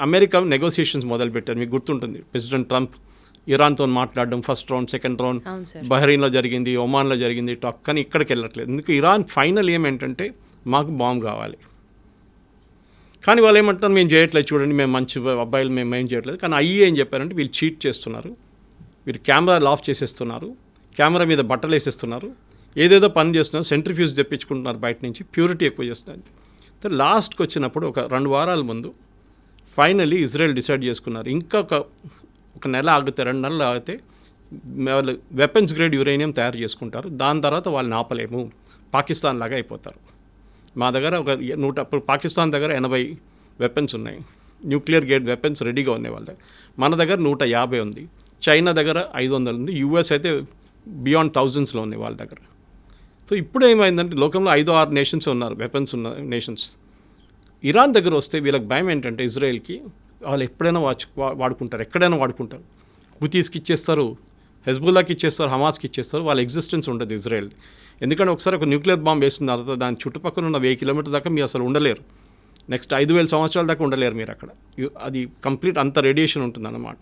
అమెరికా నెగోసియేషన్స్ మొదలుపెట్టారు. మీకు గుర్తుంటుంది, ప్రెసిడెంట్ ట్రంప్ ఇరాన్తో మాట్లాడడం, ఫస్ట్ రౌండ్, సెకండ్ రౌండ్ బహ్రెయిన్లో జరిగింది, ఒమాన్లో జరిగింది టాక్. కానీ ఇక్కడికి వెళ్ళట్లేదు. ఎందుకు ఇరాన్ ఫైనల్ ఏమేంటంటే మాకు బాంబు కావాలి. కానీ వాళ్ళు ఏమంటారు, మేము చేయట్లేదు, చూడండి మేము మంచి అబ్బాయిలు, మేము ఏం చేయట్లేదు. కానీ IAEA ఏం చెప్పారంటే వీళ్ళు చీట్ చేస్తున్నారు, వీళ్ళు కెమెరాలు ఆఫ్ చేసేస్తున్నారు, కెమెరా మీద బట్టలు వేసేస్తున్నారు, ఏదేదో పని చేస్తున్నారు, సెంట్రిఫ్యూజ్ తెప్పించుకుంటున్నారు బయట నుంచి, ప్యూరిటీ ఎక్కువ చేస్తున్నారు. లాస్ట్కి వచ్చినప్పుడు ఒక 2 వారాల ముందు ఫైనలీ ఇజ్రాయెల్ డిసైడ్ చేసుకున్నారు, ఒక నెల ఆగితే 2 నెలలు ఆగితే వాళ్ళు వెపన్స్ గ్రేడ్ యురేనియం తయారు చేసుకుంటారు. దాని తర్వాత వాళ్ళని ఆపలేము, పాకిస్తాన్ లాగా అయిపోతారు. మా దగ్గర ఇప్పుడు పాకిస్తాన్ దగ్గర 80 వెపన్స్ ఉన్నాయి, న్యూక్లియర్ గ్రేడ్ వెపన్స్ రెడీగా ఉన్నాయి వాళ్ళ దగ్గర. మన దగ్గర 150 ఉంది, చైనా దగ్గర 500 ఉంది, US అయితే బియాండ్ థౌజండ్స్లో ఉన్నాయి వాళ్ళ దగ్గర. సో ఇప్పుడు ఏమైందంటే లోకంలో 5-6 నేషన్స్ ఉన్నారు వెపన్స్ ఉన్న నేషన్స్. ఇరాన్ దగ్గర వస్తే వీళ్ళకి భయం ఏంటంటే ఇజ్రాయెల్కి వాళ్ళు ఎప్పుడైనా వాడుకుంటారు, ఎక్కడైనా వాడుకుంటారు. హుతీస్కి ఇచ్చేస్తారు, హెజ్బుల్లాకి ఇచ్చేస్తారు, హమాస్కి ఇచ్చేస్తారు, వాళ్ళ ఎగ్జిస్టెన్స్ ఉంటుంది ఇజ్రాయెల్. ఎందుకంటే ఒకసారి ఒక న్యూక్లియర్ బాంబ్ వేసిన తర్వాత దాని చుట్టుపక్కల ఉన్న 1000 కిలోమీటర్ దాకా మీరు అసలు ఉండలేరు. నెక్స్ట్ 5000 సంవత్సరాల దాకా ఉండలేరు మీరు అక్కడ. అది కంప్లీట్ అంత రేడియేషన్ ఉంటుందన్నమాట.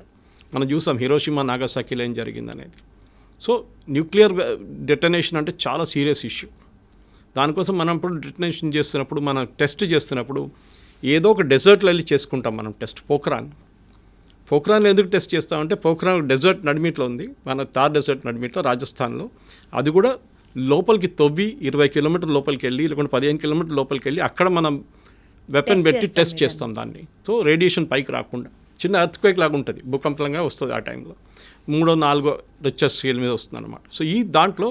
మనం చూసాం హిరోషిమా నాగసాకిలో ఏం జరిగింది అనేది. సో న్యూక్లియర్ డెటనేషన్ అంటే చాలా సీరియస్ ఇష్యూ. దానికోసం మనం ఇప్పుడు డెటనేషన్ చేస్తున్నప్పుడు, మనం టెస్ట్ చేస్తున్నప్పుడు ఏదో ఒక డెజర్ట్లో వెళ్ళి చేసుకుంటాం మనం టెస్ట్. పోఖ్రాన్లో ఎందుకు టెస్ట్ చేస్తామంటే పోఖ్రాన్ డెజర్ట్ నడిమిట్లో ఉంది, మన థార్ డెజర్ట్ నడిమిట్లో రాజస్థాన్లో. అది కూడా లోపలికి తవ్వి 20 కిలోమీటర్ లోపలికి వెళ్ళి, లేకుంటే 15 కిలోమీటర్ లోపలికి వెళ్ళి అక్కడ మనం వెపన్ పెట్టి టెస్ట్ చేస్తాం దాన్ని. సో రేడియేషన్ పైకి రాకుండా, చిన్న ఎర్త్క్వేక్ లాగా ఉంటుంది, భూకంపంగా వస్తుంది ఆ టైంలో, 3-4 రిక్టర్ స్కేల్ మీద వస్తుంది అనమాట. సో ఈ దాంట్లో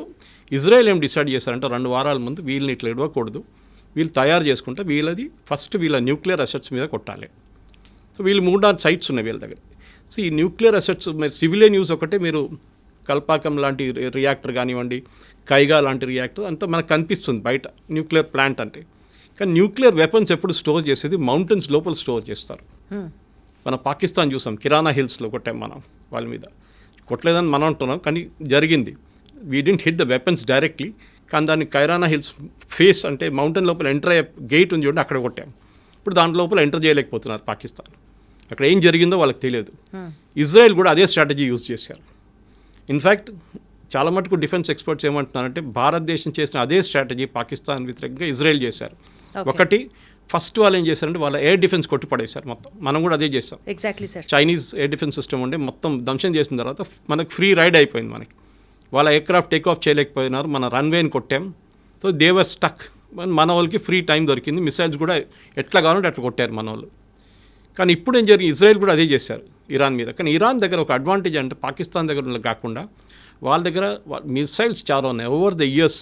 ఇజ్రాయెల్ ఏం డిసైడ్ చేశారంటే 2 వారాల ముందు వీళ్ళని ఇట్లా ఇవ్వకూడదు, వీళ్ళు తయారు చేసుకుంటే వీళ్ళది ఫస్ట్ వీళ్ళ న్యూక్లియర్ అసెట్స్ మీద కొట్టాలి. సో వీళ్ళు 3-4 సైట్స్ ఉన్నాయి వీళ్ళ దగ్గర. సో ఈ న్యూక్లియర్ అసెట్స్ మీరు సివిలియన్ యూస్ ఒకటే, మీరు కల్పాకం లాంటి రియాక్టర్ కానివ్వండి, కైగా లాంటి రియాక్టర్ అంతా మనకు కనిపిస్తుంది బయట న్యూక్లియర్ ప్లాంట్ అంటే. కానీ న్యూక్లియర్ వెపన్స్ ఎప్పుడు స్టోర్ చేసేది మౌంటైన్స్ లోపల స్టోర్ చేస్తారు. మన పాకిస్తాన్ చూసాం, కిరాణా హిల్స్లో కొట్టాం మనం, వాళ్ళ మీద కొట్టలేదని మనం అంటున్నాం, కానీ జరిగింది. We didn't hit the weapons directly, కానీ దాన్ని కైరానా హిల్స్ ఫేస్ అంటే మౌంటైన్ లోపల ఎంటర్ అయ్యే గేట్ ఉంది చూడండి, అక్కడ కొట్టాం. ఇప్పుడు దాని లోపల ఎంటర్ చేయలేకపోతున్నారు పాకిస్తాన్. అక్కడ ఏం జరిగిందో వాళ్ళకి తెలియదు. ఇజ్రాయెల్ కూడా అదే స్ట్రాటజీ యూజ్ చేశారు. ఇన్ఫ్యాక్ట్ చాలా మటుకు డిఫెన్స్ ఎక్స్పర్ట్స్ ఏమంటున్నారంటే భారతదేశం చేసిన అదే స్ట్రాటజీ పాకిస్తాన్ వ్యతిరేకంగా ఇజ్రాయెల్ చేశారు. ఒకటి ఫస్ట్ వాళ్ళు ఏం చేశారంటే వాళ్ళ ఎయిర్ డిఫెన్స్ కొట్టుపడేశారు మొత్తం. మనం కూడా అదే చేస్తాం. Exactly sir. Chinese air defence system ఉండే మొత్తం ధ్వంసం చేసిన తర్వాత మనకు ఫ్రీ రైడ్ అయిపోయింది. మనకి వాళ్ళ ఎయిర్క్రాఫ్ట్ టేక్ ఆఫ్ చేయలేకపోయినారు, మన రన్వేని కొట్టాం. సో దేవర్ స్టక్. మన వాళ్ళకి ఫ్రీ టైం దొరికింది, మిసైల్స్ కూడా ఎట్లా కావాలంటే అట్లా కొట్టారు మన వాళ్ళు. కానీ ఇప్పుడు ఏం జరిగింది, ఇజ్రాయెల్ కూడా అదే చేశారు ఇరాన్ మీద. కానీ ఇరాన్ దగ్గర ఒక అడ్వాంటేజ్ అంటే పాకిస్తాన్ దగ్గర కాకుండా వాళ్ళ దగ్గర మిసైల్స్ చాలా ఉన్నాయి. ఓవర్ ద ఇయర్స్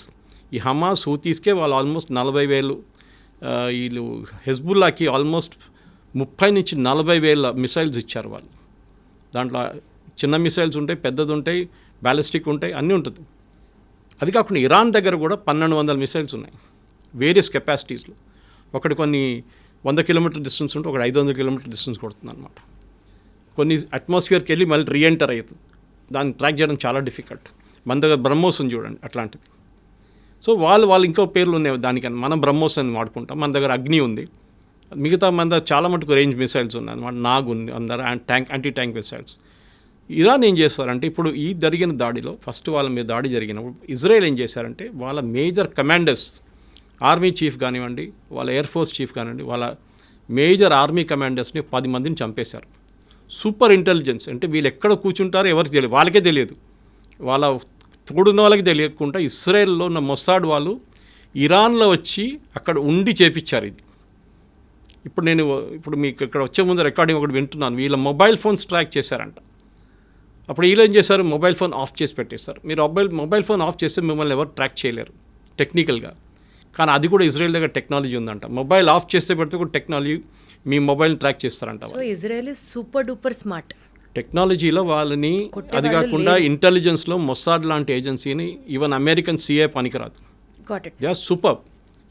ఈ హమాస్ హూతీస్కే వాళ్ళు ఆల్మోస్ట్ 40,000, వీళ్ళు హెజ్బుల్లాకి ఆల్మోస్ట్ 30 నుంచి 40,000 మిసైల్స్ ఇచ్చారు వాళ్ళు. దాంట్లో చిన్న మిసైల్స్ ఉంటాయి, పెద్దది ఉంటాయి, బ్యాలిస్టిక్ ఉంటాయి, అన్నీ ఉంటుంది. అది కాకుండా ఇరాన్ దగ్గర కూడా 1,200 మిసైల్స్ ఉన్నాయి వేరియస్ కెపాసిటీస్లో. ఒకటి కొన్ని 100 కిలోమీటర్ డిస్టెన్స్ ఉంటే ఒకటి 500 కిలోమీటర్ డిస్టెన్స్ కొడుతుంది అనమాట. కొన్ని అట్మాస్ఫియర్కి వెళ్ళి మళ్ళీ రీఎంటర్ అవుతుంది. దాన్ని ట్రాక్ చేయడం చాలా డిఫికల్ట్. మన దగ్గర బ్రహ్మోస్ ఉంది చూడండి అట్లాంటిది. సో వాళ్ళు ఇంకో పేర్లు ఉన్నాయి దానికన్నా. మనం బ్రహ్మోస్ అని వాడుకుంటాం. మన దగ్గర అగ్ని ఉంది. మిగతా మన దగ్గర చాలా మటుకు రేంజ్ మిసైల్స్ ఉన్నాయి అనమాట. నాగ్ ఉంది అందరూ, యాంటీ ట్యాంక్ మిసైల్స్. ఇరాన్ ఏం చేస్తారంటే ఇప్పుడు ఈ జరిగిన దాడిలో ఫస్ట్ వాళ్ళ మీద దాడి జరిగినప్పుడు ఇజ్రాయెల్ ఏం చేశారంటే వాళ్ళ మేజర్ కమాండర్స్, ఆర్మీ చీఫ్ కానివ్వండి, వాళ్ళ ఎయిర్ ఫోర్స్ చీఫ్ కానివ్వండి, వాళ్ళ మేజర్ ఆర్మీ కమాండర్స్ని 10 మందిని చంపేశారు. సూపర్ ఇంటెలిజెన్స్ అంటే వీళ్ళు ఎక్కడ కూర్చుంటారో ఎవరికి తెలియదు, వాళ్ళకే తెలియదు, వాళ్ళ తోడున్న వాళ్ళకి తెలియకుండా ఇస్రాయెల్లో ఉన్న మొసాడ్ వాళ్ళు ఇరాన్లో వచ్చి అక్కడ ఉండి చేపించారు ఇది. ఇప్పుడు మీకు ఇక్కడ వచ్చే ముందు రికార్డింగ్ ఒకటి వింటున్నాను. వీళ్ళ మొబైల్ ఫోన్స్ ట్రాక్ చేశారంట. అప్పుడు వీళ్ళు ఏం చేశారు, మొబైల్ ఫోన్ ఆఫ్ చేసి పెట్టేశారు. మీరు మొబైల్ ఫోన్ ఆఫ్ చేస్తే మిమ్మల్ని ఎవరు ట్రాక్ చేయలేరు టెక్నికల్గా. కానీ అది కూడా ఇజ్రాయెల్ దగ్గర టెక్నాలజీ ఉందంట. మొబైల్ ఆఫ్ చేస్తే పెడితే కూడా టెక్నాలజీ మీ మొబైల్ని ట్రాక్ చేస్తారంట. So Israel is super duper smart టెక్నాలజీలో వాళ్ళని. అది కాకుండా ఇంటెలిజెన్స్లో మొసాడ్ లాంటి ఏజెన్సీని ఈవెన్ అమెరికన్ సిఐ పనికిరాదు. They are super.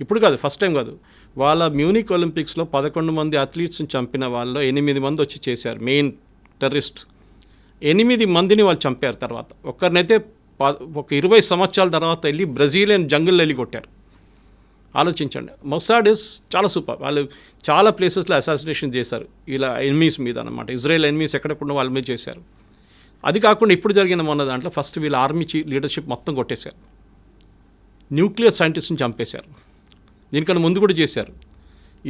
ఇప్పుడు కాదు, ఫస్ట్ టైం కాదు. వాళ్ళ మ్యూనిక్ ఒలింపిక్స్లో 11 మంది అథ్లీట్స్ని చంపిన వాళ్ళలో 8 మంది వచ్చి చేశారు. మెయిన్ టెర్రరిస్ట్ 8 మందిని వాళ్ళు చంపారు. తర్వాత ఒక్కరినైతే ఒక 20 సంవత్సరాల తర్వాత వెళ్ళి బ్రెజిలియన్ జంగిల్లో వెళ్ళి కొట్టారు. ఆలోచించండి. మొసాడ్ ఇస్ చాలా సూపర్. వాళ్ళు చాలా ప్లేసెస్లో అసాసినేషన్ చేశారు ఇలా ఎనిమీస్ మీద అనమాట. ఇజ్రాయెల్ ఎనిమీస్ ఎక్కడకుండా వాళ్ళ మీద చేశారు. అది కాకుండా ఇప్పుడు జరిగిన మొన్న దాంట్లో ఫస్ట్ వీళ్ళ ఆర్మీ లీడర్షిప్ మొత్తం కొట్టేశారు. న్యూక్లియర్ సైంటిస్ట్ని చంపేశారు. దీనికన్నా ముందు కూడా చేశారు.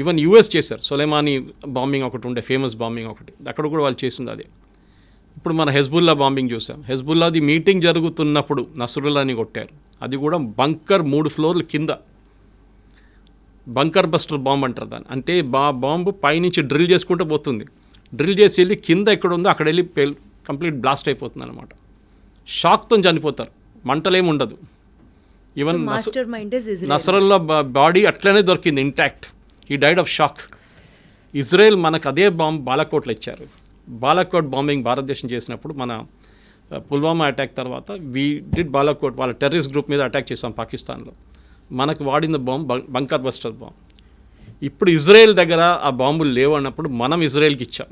ఈవెన్ యూఎస్ చేశారు. సొలైమానీ బాంబింగ్ ఒకటి ఉండే, ఫేమస్ బాంబింగ్ ఒకటి, అక్కడ కూడా వాళ్ళు చేసింది అదే. ఇప్పుడు మన హెజ్బుల్లా బాంబింగ్ చూసాం. హెజ్బుల్లాది మీటింగ్ జరుగుతున్నప్పుడు నస్రుల్లాని కొట్టారు. అది కూడా బంకర్ 3 ఫ్లోర్ల కింద. బంకర్ బస్టర్ బాంబ్ అంటారు దాన్ని. అంటే బాంబు పైనుంచి డ్రిల్ చేసుకుంటూ పోతుంది. డ్రిల్ చేసి వెళ్ళి కింద ఎక్కడ ఉందో అక్కడ వెళ్ళి కంప్లీట్ బ్లాస్ట్ అయిపోతుంది అనమాట. షాక్తో చనిపోతారు, మంటలేమి ఉండదు. ఈవెన్ నసరల్లా బాడీ అట్లనే దొరికింది ఇంటాక్ట్. ఈ డైడ్ ఆఫ్ షాక్. ఇజ్రాయెల్ మనకు అదే బాంబ్ బాలాకోట్లో ఇచ్చారు. బాలాకోట్ బాంబింగ్ భారతదేశం చేసినప్పుడు మన పుల్వామా అటాక్ తర్వాత వీ డిడ్ బాలాకోట్. వాళ్ళ టెర్రరిస్ట్ గ్రూప్ మీద అటాక్ చేసాం పాకిస్తాన్లో. మనకు వాడిన బాంబ్ బంకర్ బస్టర్ బాంబ్. ఇప్పుడు ఇజ్రాయెల్ దగ్గర ఆ బాంబులు లేవు అన్నప్పుడు మనం ఇజ్రాయెల్కి ఇచ్చాం.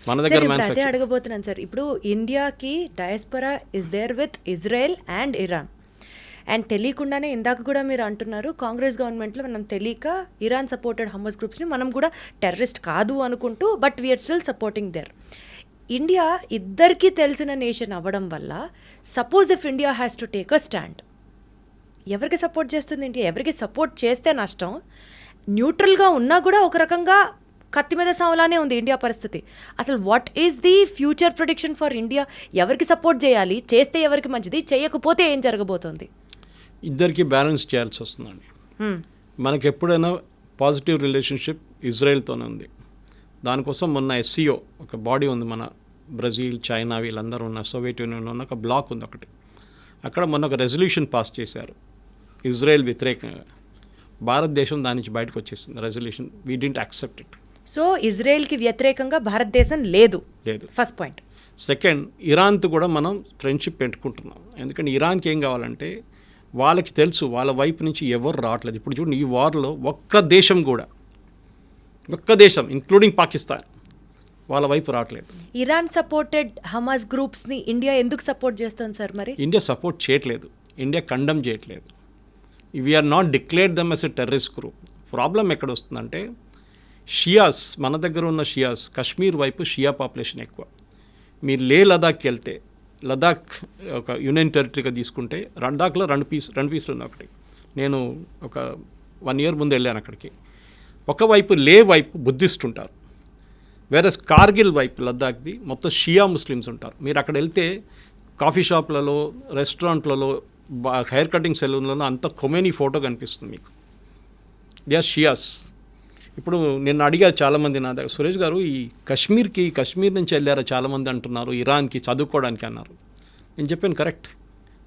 మన దగ్గర అదే అడగబోతున్నాను సార్. ఇప్పుడు ఇండియాకి diaspora is there with Israel and Iran. And తెలియకుండానే ఇందాక కూడా మీరు అంటున్నారు కాంగ్రెస్ గవర్నమెంట్లో మనం తెలియక ఇరాన్ సపోర్టెడ్ హమాస్ గ్రూప్స్ని మనం కూడా టెర్రరిస్ట్ కాదు అనుకుంటూ but we're still supporting their. India ఇద్దరికీ తెలిసిన నేషన్ అవ్వడం వల్ల suppose if India has to take a stand, ఎవరికి సపోర్ట్ చేస్తుంది ఇండియా? ఎవరికి సపోర్ట్ చేస్తే నష్టం? న్యూట్రల్గా ఉన్నా కూడా ఒక రకంగా కత్తి మీద సావులానే ఉంది ఇండియా పరిస్థితి. అసలు what is the future prediction for India? ఎవరికి సపోర్ట్ చేయాలి? చేస్తే ఎవరికి మంచిది? చేయకపోతే ఏం జరగబోతోంది? ఇద్దరికి బ్యాలెన్స్ చేయాల్సి వస్తుందండి. మనకి ఎప్పుడైనా పాజిటివ్ రిలేషన్షిప్ ఇజ్రాయెల్తోనే ఉంది. దానికోసం మొన్న SCO ఒక బాడీ ఉంది, మన బ్రెజిల్, చైనా వీళ్ళందరూ ఉన్న సోవియట్ యూనియన్ ఉన్న ఒక బ్లాక్ ఉంది ఒకటి. అక్కడ మొన్న ఒక రెజల్యూషన్ పాస్ చేశారు ఇజ్రాయెల్ వ్యతిరేకంగా. భారతదేశం దాని నుంచి బయటకు వచ్చేసింది resolution. We didn't accept it. So ఇజ్రాయెల్కి వ్యతిరేకంగా భారతదేశం లేదు. First point. సెకండ్, ఇరాన్తో కూడా మనం ఫ్రెండ్షిప్ పెట్టుకుంటున్నాం. ఎందుకంటే ఇరాన్కి ఏం కావాలంటే వాళ్ళకి తెలుసు వాళ్ళ వైపు నుంచి ఎవరు రావట్లేదు. ఇప్పుడు చూడండి, ఈ వార్లో ఒక్క దేశం ఇంక్లూడింగ్ పాకిస్తాన్ వాళ్ళ వైపు రావట్లేదు. ఇరాన్ సపోర్టెడ్ హమాస్ గ్రూప్స్ని ఇండియా ఎందుకు సపోర్ట్ చేస్తుంది సార్? మరి ఇండియా సపోర్ట్ చేయట్లేదు, ఇండియా కండమ్ చేయట్లేదు. We're not declared them as a terrorist group. Problem ఎక్కడ వస్తుందంటే షియాస్, మన దగ్గర ఉన్న షియాస్, కశ్మీర్ వైపు షియా పాపులేషన్ ఎక్కువ. మీరు లే లదాఖ్కి వెళ్తే, లదాఖ్ ఒక యూనియన్ టెరిటరీగా తీసుకుంటే లదాఖ్లో రెండు పీసులు ఉన్నాయి. ఒకటి నేను ఒక 1 year ముందు వెళ్ళాను అక్కడికి. ఒకవైపు లే వైపు బుద్ధిస్ట్ ఉంటారు, వేరే కార్గిల్ వైపు లద్దాఖ్ది మొత్తం షియా ముస్లిమ్స్ ఉంటారు. మీరు అక్కడ వెళ్తే కాఫీ షాప్లలో, రెస్టారెంట్లలో, హెయిర్ కటింగ్ సెలూన్లలో అంత ఖొమేనీ ఫోటో కనిపిస్తుంది మీకు. They are Shias. ఇప్పుడు నేను అడిగాను చాలామంది నా దగ్గర, సురేష్ గారు ఈ కశ్మీర్ నుంచి వెళ్ళారా చాలామంది అంటున్నారు, ఇరాన్కి చదువుకోవడానికి అన్నారు. నేను చెప్పాను కరెక్ట్.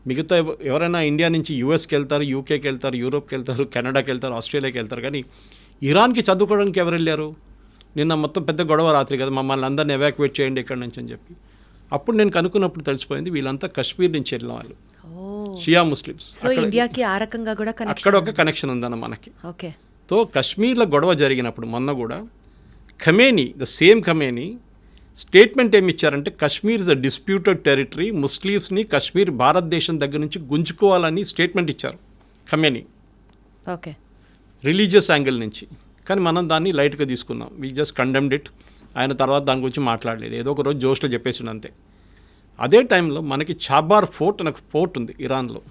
మిగతా ఎవరైనా ఇండియా నుంచి యూఎస్కి వెళ్తారు, యూకేకి వెళ్తారు, యూరోప్కి వెళ్తారు, కెనడాకి వెళ్తారు, ఆస్ట్రేలియాకి వెళ్తారు, కానీ ఇరాన్కి చదువుకోవడానికి ఎవరు వెళ్ళారు? నిన్న మొత్తం పెద్ద గొడవ రాత్రి కదా, మమ్మల్ని అందరిని ఎవాక్యువేట్ చేయండి ఇక్కడి నుంచి అని చెప్పి. అప్పుడు నేను కనుక్కున్నప్పుడు తెలిసిపోయింది వీళ్ళంతా కశ్మీర్ నుంచి వెళ్ళిన వాళ్ళు, షియా ముస్లిమ్స్. సో ఇండియాకి ఆ రకంగా కూడా అక్కడ ఒక కనెక్షన్ ఉందన్న మనకి. ఓకే. తో కశ్మీర్లో గొడవ జరిగినప్పుడు మొన్న కూడా Khamenei, the same Khamenei statement ఏమి ఇచ్చారంటే, Kashmir is a disputed territory, ముస్లిమ్స్ని కశ్మీర్ భారతదేశం దగ్గర నుంచి గుంజుకోవాలని స్టేట్మెంట్ ఇచ్చారు ఖమేనీ. ఓకే. రిలీజియస్ యాంగిల్ నుంచి. కానీ మనం దాన్ని లైట్గా తీసుకున్నాం. We just condemned it. ఆయన తర్వాత దాని గురించి మాట్లాడలేదు, ఏదో ఒక రోజు జోష్లో చెప్పేసిండు అంతే. అదే టైంలో మనకి చాబార్ ఫోర్ట్ అనే పోర్ట్ ఉంది ఇరాన్లో.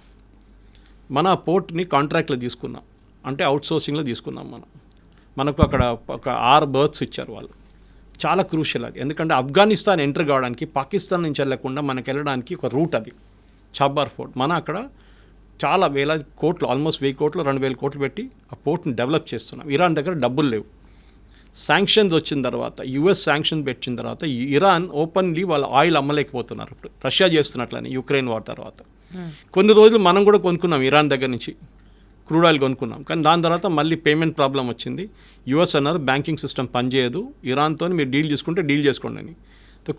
మన ఆ పోర్ట్ని కాంట్రాక్ట్లో తీసుకున్నాం, అంటే అవుట్సోర్సింగ్లో తీసుకున్నాం మనం. మనకు అక్కడ ఒక 6 berths ఇచ్చారు వాళ్ళు. చాలా క్రూషియల్ అది, ఎందుకంటే ఆఫ్ఘనిస్తాన్ ఎంటర్ కావడానికి పాకిస్తాన్ నుంచి వెళ్ళకుండా మనకు వెళ్ళడానికి ఒక రూట్ అది చాబార్ ఫోర్ట్. మన అక్కడ చాలా వేల కోట్లు, ఆల్మోస్ట్ 1000 కోట్లు 2000 కోట్లు పెట్టి ఆ పోర్ట్ని డెవలప్ చేస్తున్నాం. ఇరాన్ దగ్గర డబ్బులు లేవు. శాంక్షన్స్ వచ్చిన తర్వాత, యుఎస్ శాంక్షన్ పెట్టిన తర్వాత ఇరాన్ ఓపెన్లీ వాళ్ళ ఆయిల్ అమ్మలేకపోతున్నారు. ఇప్పుడు రష్యా చేస్తున్నట్లని యుక్రెయిన్ వార్ తర్వాత. కొన్ని రోజులు మనం కూడా కొనుక్కున్నాం ఇరాన్ దగ్గర నుంచి క్రూడ్ ఆయిల్ కొనుక్కున్నాం, కానీ దాని తర్వాత మళ్ళీ పేమెంట్ ప్రాబ్లం వచ్చింది. యుఎస్ అన్నారు బ్యాంకింగ్ సిస్టమ్ పనిచేయదు, ఇరాన్తో మీరు డీల్ చేసుకుంటే డీల్ చేసుకోండి అని.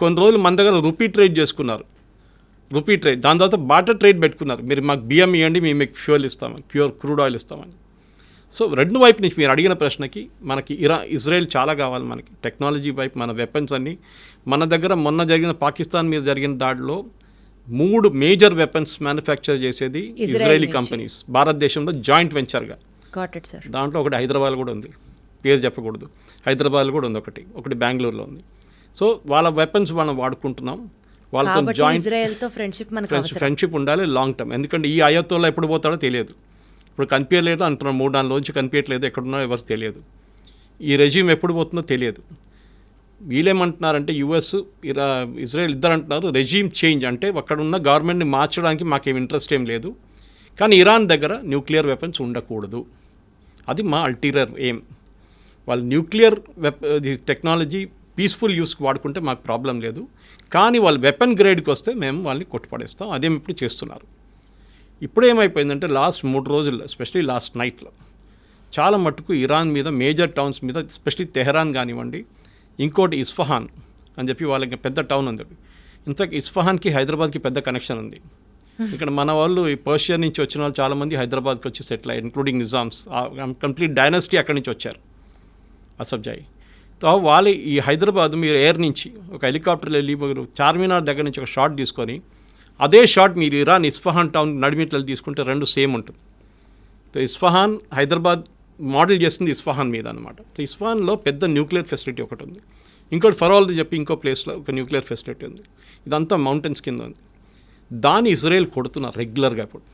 కొన్ని రోజులు మన దగ్గర రూపీ ట్రేడ్ చేసుకున్నారు, రూపీ ట్రేడ్. దాని తర్వాత బాటర్ ట్రేడ్ పెట్టుకున్నారు, మీరు మాకు బియ్యం ఇవ్వండి, మేము మీకు ఫ్యూయల్ ఇస్తామని, క్రూడ్ ఆయిల్ ఇస్తామని. సో రెండు వైపు నుంచి మీరు అడిగిన ప్రశ్నకి మనకి ఇజ్రాయెల్ చాలా కావాలి మనకి. టెక్నాలజీ వైపు మన వెపన్స్ అన్నీ మన దగ్గర. మొన్న జరిగిన పాకిస్తాన్ మీద జరిగిన దాడిలో 3 మేజర్ వెపన్స్ మ్యానుఫ్యాక్చర్ చేసేది ఇజ్రాయలీ కంపెనీస్, భారతదేశంలో జాయింట్ వెంచర్గా. దాంట్లో ఒకటి హైదరాబాద్ కూడా ఉంది, పేరు చెప్పకూడదు. హైదరాబాద్ కూడా ఉంది ఒకటి బెంగళూరులో ఉంది. సో వాళ్ళ వెపన్స్ మనం వాడుకుంటున్నాం. వాళ్ళతో జాయింట్ ఫ్రెండ్షిప్ ఉండాలి లాంగ్ టర్మ్. ఎందుకంటే ఈ అయోత్తోలో ఎప్పుడు పోతాడో తెలియదు. ఇప్పుడు కనిపించలేదు అంటున్నాం, 3 4 రోజు కనిపించట్లేదు, ఎక్కడున్నా ఎవరికి తెలియదు. ఈ రెజ్యూమ్ ఎప్పుడు పోతుందో తెలియదు. వీళ్ళేమంటున్నారంటే యుఎస్ ఇజ్రాయెల్ ఇద్దరు అంటున్నారు రెజ్యూమ్ చేంజ్, అంటే అక్కడ ఉన్న గవర్నమెంట్ని మార్చడానికి మాకేం ఇంట్రెస్ట్ ఏం లేదు, కానీ ఇరాన్ దగ్గర న్యూక్లియర్ వెపన్స్ ఉండకూడదు, అది మా అల్టీరియర్ ఎయిమ్. వాళ్ళు న్యూక్లియర్ టెక్నాలజీ పీస్ఫుల్ యూస్కి వాడుకుంటే మాకు ప్రాబ్లం లేదు, కానీ వాళ్ళు వెపన్ గ్రేడ్కి వస్తే మేము వాళ్ళని కొట్టుపడేస్తాం. అదేమి ఇప్పుడు చేస్తున్నారు. ఇప్పుడు ఏమైపోయిందంటే లాస్ట్ 3 రోజుల్లో, ఎస్పెషలీ లాస్ట్ నైట్లో చాలా మట్టుకు ఇరాన్ మీద, మేజర్ టౌన్స్ మీద, ఎస్పెషలీ తెహరాన్ కానివ్వండి, ఇంకోటి ఇస్ఫహాన్ అని చెప్పి వాళ్ళకి పెద్ద టౌన్ ఉంది. ఇన్ఫాక్ట్ ఇస్ఫహాన్కి హైదరాబాద్కి పెద్ద కనెక్షన్ ఉంది. ఇక్కడ మన వాళ్ళు ఈ పర్షియా నుంచి వచ్చిన వాళ్ళు చాలామంది హైదరాబాద్కి వచ్చి సెటిల్ అయ్యారు, ఇంక్లూడింగ్ నిజామ్స్. కంప్లీట్ డైనాసిటీ అక్కడి నుంచి వచ్చారు, అసఫ్జాయి. తో వాళ్ళు ఈ హైదరాబాద్ మీరు ఎయిర్ నుంచి ఒక హెలికాప్టర్లో వెళ్ళి మీరు చార్మినార్ దగ్గర నుంచి ఒక షాట్ తీసుకొని, అదే షాట్ మీరు ఇరాన్ ఇస్ఫహాన్ టౌన్ నడిమిట్లలో తీసుకుంటే 2 సేమ్ ఉంటుంది. సో ఇస్ఫహాన్ హైదరాబాద్ మోడల్ చేస్తుంది ఇస్ఫహాన్ మీద అనమాట. సో ఇస్ఫహాన్లో పెద్ద న్యూక్లియర్ ఫెసిలిటీ ఒకటి ఉంది, ఇంకోటి ఫరోల్ చెప్పి ఇంకో ప్లేస్లో ఒక న్యూక్లియర్ ఫెసిలిటీ ఉంది. ఇదంతా మౌంటైన్స్ కింద ఉంది. దాన్ని ఇజ్రాయెల్ కొడుతున్నారు రెగ్యులర్గా ఇప్పుడు.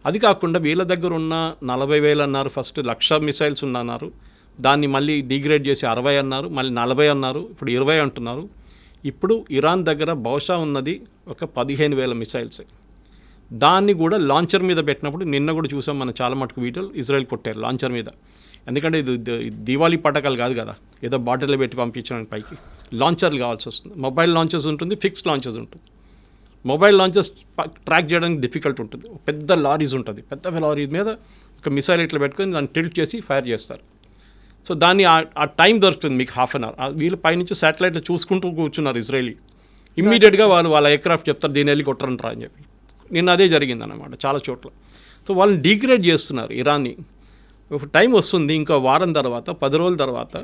అది కాకుండా వీళ్ళ దగ్గర ఉన్న 40,000 అన్నారు, ఫస్ట్ 1,00,000 మిసైల్స్ ఉన్నన్నారు, దాన్ని మళ్ళీ డిగ్రేడ్ చేసి 60 అన్నారు, మళ్ళీ 40 అన్నారు, ఇప్పుడు 20 అంటున్నారు. ఇప్పుడు ఇరాన్ దగ్గర బహుశా ఉన్నది ఒక 15,000 మిసైల్స్. దాన్ని కూడా లాంచర్ మీద పెట్టినప్పుడు నిన్న కూడా చూసాం మనం చాలా మటుకు వీడియోలు, ఇజ్రాయెల్ కొట్టారు లాంచర్ మీద. ఎందుకంటే ఇది దివాళీ పటాకాలు కాదు కదా, ఏదో బాటిల్లో పెట్టి పంపించడానికి పైకి లాంచర్లు కావాల్సి వస్తుంది. మొబైల్ లాంచర్స్ ఉంటుంది, ఫిక్స్డ్ లాంచర్స్ ఉంటుంది. మొబైల్ లాంచర్స్ ట్రాక్ చేయడానికి డిఫికల్ట్ ఉంటుంది. పెద్ద లారీస్ ఉంటుంది, పెద్ద లారీ మీద ఒక మిసైల్ ఇట్లా పెట్టుకొని దాన్ని టిల్ట్ చేసి ఫైర్ చేస్తారు. సో దాన్ని ఆ టైం దొరుకుతుంది మీకు 1/2 an hour. వీళ్ళు పైనుంచి శాటిలైట్లో చూసుకుంటూ కూర్చున్నారు ఇజ్రాయలీ. ఇమ్మీడియట్గా వాళ్ళ ఎయిర్క్రాఫ్ట్ చెప్తారు దీన్ని వెళ్ళి కొట్టరంటారా అని చెప్పి. నిన్న అదే జరిగిందన్నమాట చాలా చోట్ల. సో వాళ్ళని డిగ్రేడ్ చేస్తున్నారు ఇరాన్ని. ఒక టైం వస్తుంది, ఇంకో వారం తర్వాత 10 రోజుల తర్వాత